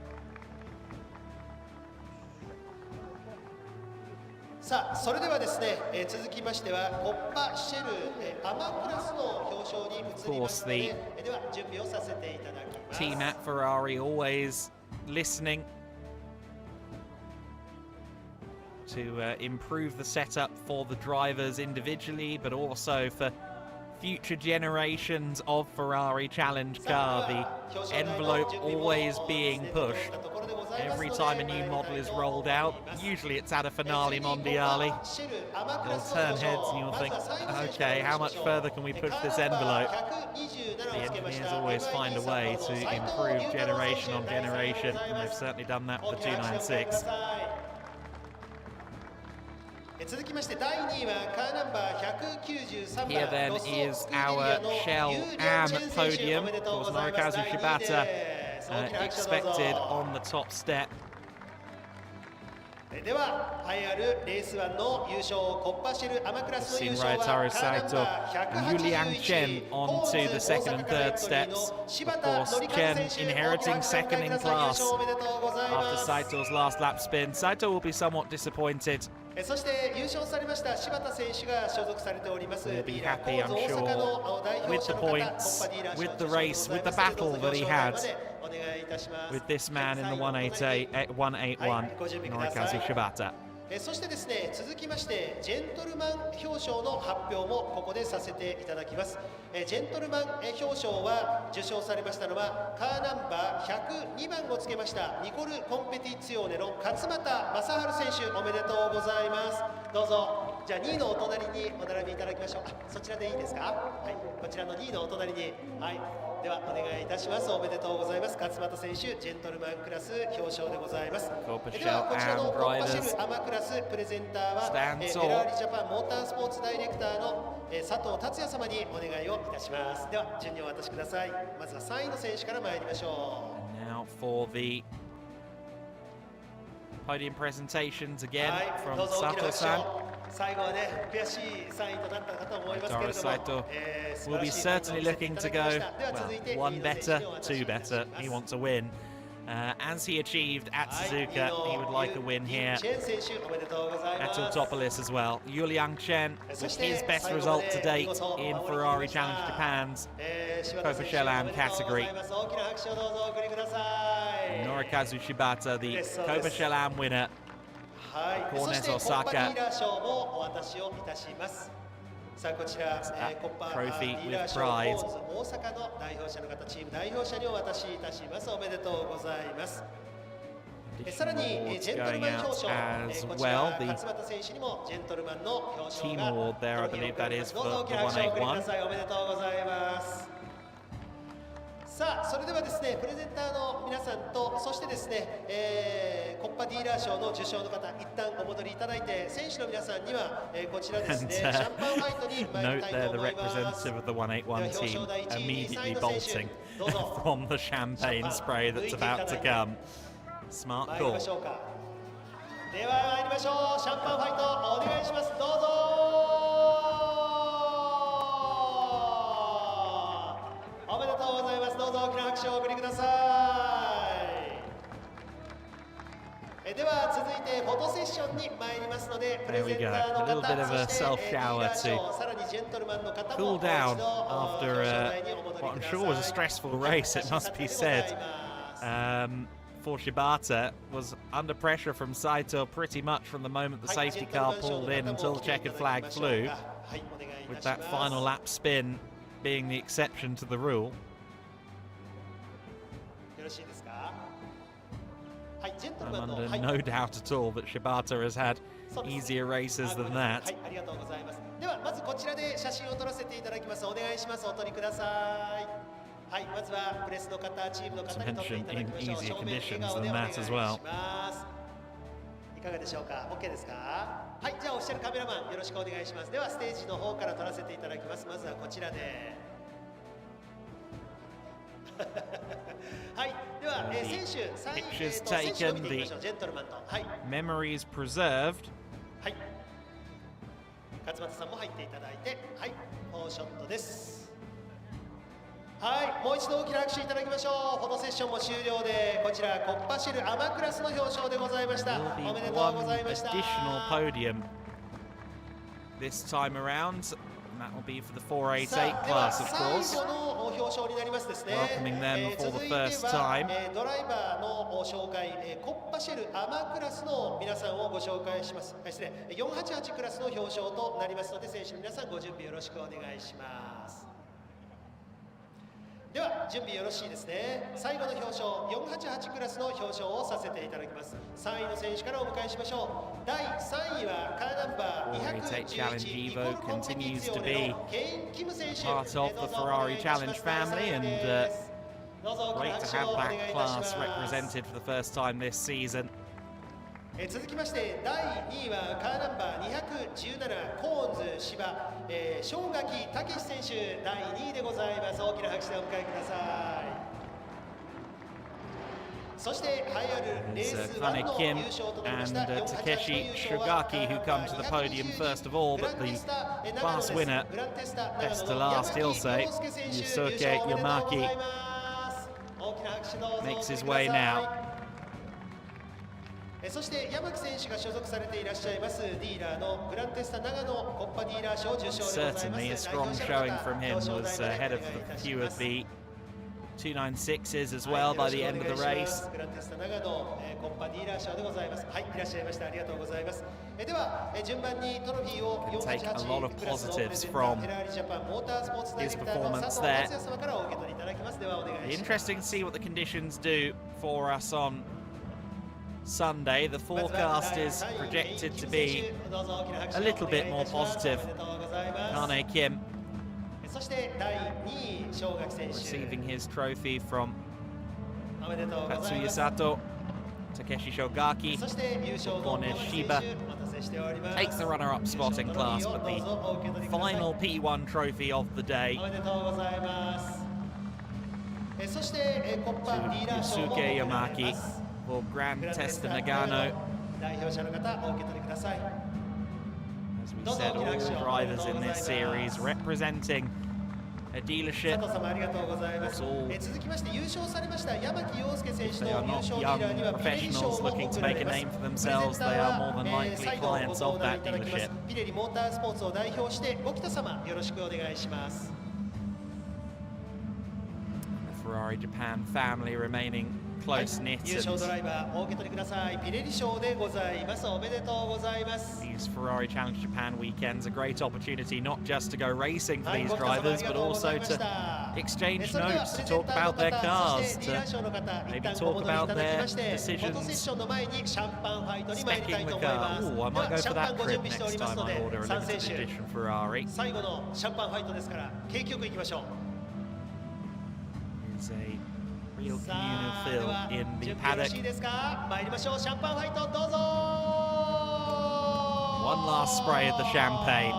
Speaker 2: さあそれではですね、続きましてはコッパシェル、アマクラスの表彰に移りますので、では準備をさせていただきます。
Speaker 1: Team at Ferrari always listening to improve the setup for the drivers individually, but also for future generations of Ferrari Challenge car. The envelope always being pushed. Every time a new model is rolled out, usually it's at a finale mondiale, you'll turn heads and you'll think, okay, how much further can we push this envelope? The engineers always find a way to improve generation on generation, and they've certainly done that with the 296.
Speaker 2: 続きまして第2位はカーナンバー193番
Speaker 1: Here then
Speaker 2: ロソ
Speaker 1: is
Speaker 2: スクーデリア
Speaker 1: our
Speaker 2: の
Speaker 1: Shell
Speaker 2: ユーリャン
Speaker 1: AM
Speaker 2: チェン選手
Speaker 1: podium.
Speaker 2: おめで
Speaker 1: Of
Speaker 2: とう
Speaker 1: course,
Speaker 2: ございます
Speaker 1: Norikazu
Speaker 2: 第2位
Speaker 1: Shibata
Speaker 2: です大きな拍手をどう
Speaker 1: expected
Speaker 2: ぞ
Speaker 1: on the top step.
Speaker 2: では栄えあるレース1の優勝コッパシェルアマクラスの優
Speaker 1: Seen
Speaker 2: 勝は
Speaker 1: Ryotaro
Speaker 2: カーナン
Speaker 1: Saito
Speaker 2: バー
Speaker 1: and Yuliang Chen
Speaker 2: 181位
Speaker 1: onto the second and third steps. Of course, Chen inheriting second in class
Speaker 2: おめでとうございま
Speaker 1: after
Speaker 2: す
Speaker 1: Saito's last lap spin. Saito will be somewhat disappointed.
Speaker 2: そして優勝されました柴田選手が所属されております
Speaker 1: He'll
Speaker 2: デ
Speaker 1: be
Speaker 2: ィーラー
Speaker 1: happy,
Speaker 2: コ
Speaker 1: I'm
Speaker 2: ーズ大阪の代
Speaker 1: sure,
Speaker 2: 表
Speaker 1: with
Speaker 2: 者
Speaker 1: the
Speaker 2: の方コッ
Speaker 1: points,
Speaker 2: パディーラー
Speaker 1: with the
Speaker 2: 賞
Speaker 1: race, with the battle that he had
Speaker 2: お願いいたします
Speaker 1: with this man in the 181, Norikazu Shibata.
Speaker 2: そしてですね続きましてジェントルマン表彰の発表もここでさせていただきますジェントルマン表彰は受賞されましたのはカーナンバー102番をつけましたニコル・コンペティツィオーネの勝俣正治選手おめでとうございますどうぞじゃあ2位のお隣にお並びいただきましょうそちらでいいですかはいこちらの2位のお隣にはいではお願いいたしますおめでとうございます勝俣選手ジェントルマンクラス表彰でございますではこちらのコッパシェルアマクラスプレゼンターはフェラーリジャパンモータースポーツダイレクターの佐藤達也様にお願いをいたしますでは順にお渡しくださいまずは3位の選手から参りましょう
Speaker 1: And now for the podium presentations again
Speaker 2: はい
Speaker 1: from
Speaker 2: どうぞ大きな拍手
Speaker 1: Sato-san.
Speaker 2: を最後はね悔しい3位となったかと思いますけれ
Speaker 1: Dara
Speaker 2: ども
Speaker 1: Saito
Speaker 2: 素晴
Speaker 1: will
Speaker 2: ら
Speaker 1: be
Speaker 2: しいタイ
Speaker 1: certainly
Speaker 2: ムを見せてい
Speaker 1: looking
Speaker 2: た
Speaker 1: to
Speaker 2: だきま
Speaker 1: go,
Speaker 2: したでは続いて
Speaker 1: well,
Speaker 2: 2位
Speaker 1: one
Speaker 2: の選手
Speaker 1: better,
Speaker 2: にお渡し
Speaker 1: two
Speaker 2: いたし
Speaker 1: better.
Speaker 2: ます
Speaker 1: He wants a win. As he achieved at
Speaker 2: はい
Speaker 1: Suzuka, he would like a win
Speaker 2: ユ
Speaker 1: here
Speaker 2: ーチェン選手おめでとうござい
Speaker 1: at
Speaker 2: ます
Speaker 1: Autopolis as well. Yuliang Chen with his best result to date in Ferrari Challenge Japan's Copa Shell AM category. Norikazu Shibata, the Copa Shell AM winner.
Speaker 2: はい、そ
Speaker 1: Corners
Speaker 2: してコッパ
Speaker 1: Osaka
Speaker 2: ディーラー賞もお渡しをいたします。さあこちら、コッパディーラー賞コーンズ大阪の代表者の方、チーム代表者にお渡しいたします。おめでとうございます。さらにジェントルマン表彰、こちら勝俣選手にもジェントルマンの表彰がどうぞ大きな拍手をお送りください。おめでとうございます。さあそれではですね、プレゼンターの皆さんと、そしてですね、コッパディーラー賞の受賞の方、一旦お戻りいただいて、選手の皆さんには、こちらですね、シャンパンファイトに参りたいと思います。では表彰台1位に3位の選手、どうぞ。
Speaker 1: from the champagne spray that's about to come. Smart
Speaker 2: 参り
Speaker 1: call.
Speaker 2: ましょうか。では参りましょう。シャンパンファイトお願いします。どうぞ。おめでとうございます。どうぞ大きな拍手をお送りください。では続いてフォトセッションに参りますので、プレゼンターの方、そしてリーダー賞、さらにジェントルマンの方ももう一度表彰台にお戻りください。
Speaker 1: what I'm sure was a stressful race, it must be said. For Shibata, was under pressure from Saito pretty much from the moment the safety car pulled in until the checkered flag flew, with that final lap spin being the exception to the rule. I'm under no doubt at all that Shibata has had easier races than that.
Speaker 2: ではまずこちらで写真を撮らせていただきます。お願いします。お撮りください。はい、まずはプレスの方、チームの方に撮っていただきましょう。正面笑顔でお願いします。いかがでしょうか。 OK ですか。はい、じゃあオフィシャルカメラマンよろしくお願いします。ではステージの方から撮らせていただきます。まずはこちらではい、では選手3位、選手を見ていきましょう。ジェントルマンと、はい、
Speaker 1: Memories preserved.
Speaker 2: はい、勝俣さんも入っていただいて、はい、フォーショットです。はい、もう一度大きな拍手いただきましょう。フォトセッションも終了で、こちらコッパシェルアマクラスの表彰でございました。おめでとうございました。
Speaker 1: Additional podium this time around. And that will be for the 488 class, of course.
Speaker 2: 最後の表彰になりますですね。
Speaker 1: Welcoming them for the first time.
Speaker 2: ドライバーの紹介、コッパシェルアマクラスの皆さんをご紹介します。ですね、488クラスの表彰となりますので、選手の皆さんご準備よろしくお願いします。では準備よろしいですね。最後の表彰、488クラスの表彰をさせていただきます。3位の選手からお迎えしましょう。第3位はカーナンバー211ニコルコンペティツィオネのケイン・キム選手。
Speaker 1: part of the Ferrari Challenge family, and great to have that class represented for the first time this season.
Speaker 2: 続きまして第2位はカーナンバー217コーンズ芝、正垣武選手第2位でございます。大きな拍手でお迎えください。そして栄えあるレース1の優勝となりました
Speaker 1: Takeshi Shogaki, who come to the podium first of all, but the class winner, best to last, he'll say, Yusuke Yamaki, makes his way now.
Speaker 2: そして山木選手が所属されていらっしゃいますディーラーのグランテスタ長野コッパディーラー賞受賞でございます。
Speaker 1: Certainly a strong showing from him, was ahead of a few of the 296s as well by the end of the race.
Speaker 2: グランテスタ長野コッパディーラー賞でございます。はい、いらっしゃいました。ありがとうございます。では順番にトロフィーを488クラスのプレゼンターフェラーリジャパンモータースポーツダイレクターの佐藤達也様からお受け取りいただきます。ではお願いします。
Speaker 1: Interesting to see what the conditions do for us on Sunday. The forecast is projected to be a little bit more positive. Kane Kim receiving his trophy from Tatsuya Sato. Takeshi Shogaki, Kone Shiba takes the runner-up spot in class, but the final P1 trophy of the day to Yusuke Yamaki for Grand Testa Nagano. As we said, all drivers in this series representing a dealership. It's all, they are not young professionals looking to make a name for themselves. They are more than likely clients of that dealership. The Ferrari Japan family remaining close-knit.
Speaker 2: 優勝ドライバーお受け取りください。ピレリ賞でございます。おめでとうございます。
Speaker 1: These Ferrari Challenge Japan weekends a great opportunity not just to go racing for these drivers, but also to exchange notes, to talk about their cars, to maybe talk about their decisions specking the car. Ooh, I might go for that trip next time I order a limited edition Ferrari.
Speaker 2: 最後のシャンパンファイトですから景気よくいきましょう。
Speaker 1: There's a real communal feel in the paddock.
Speaker 2: 参りましょう。シャンパンファイトどうぞ。
Speaker 1: One last spray of the champagne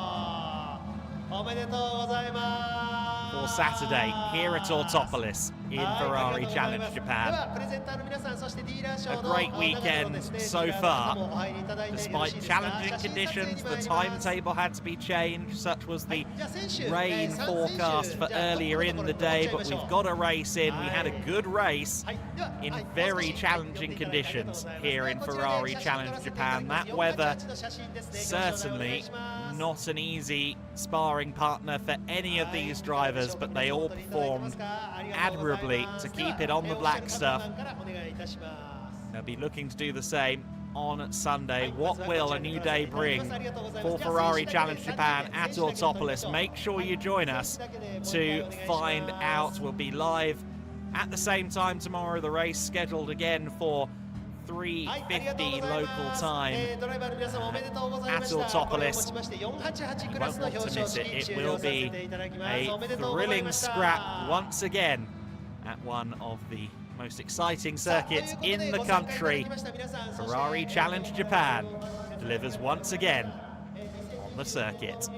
Speaker 2: おめでとうございます。
Speaker 1: for Saturday here at Autopolis in Ferrari Challenge Japan. A great weekend so far. Despite challenging conditions, the timetable had to be changed. Such was the rain forecast for earlier in the day, but we've got a race in. We had a good race in very challenging conditions here in Ferrari Challenge Japan. That weather certainly not an easy sparring partner for any of these drivers, but they all performed admirably to keep it on the black stuff. They'll be looking to do the same on Sunday. What will a new day bring for Ferrari Challenge Japan at Autopolis? Make sure you join us to find out. We'll be live at the same time tomorrow. The race scheduled again for 3:50 local time at Autopolis. You won't want to miss it. It will be a thrilling scrap once again at one of the most exciting circuits in the country. Ferrari Challenge Japan delivers once again on the circuit.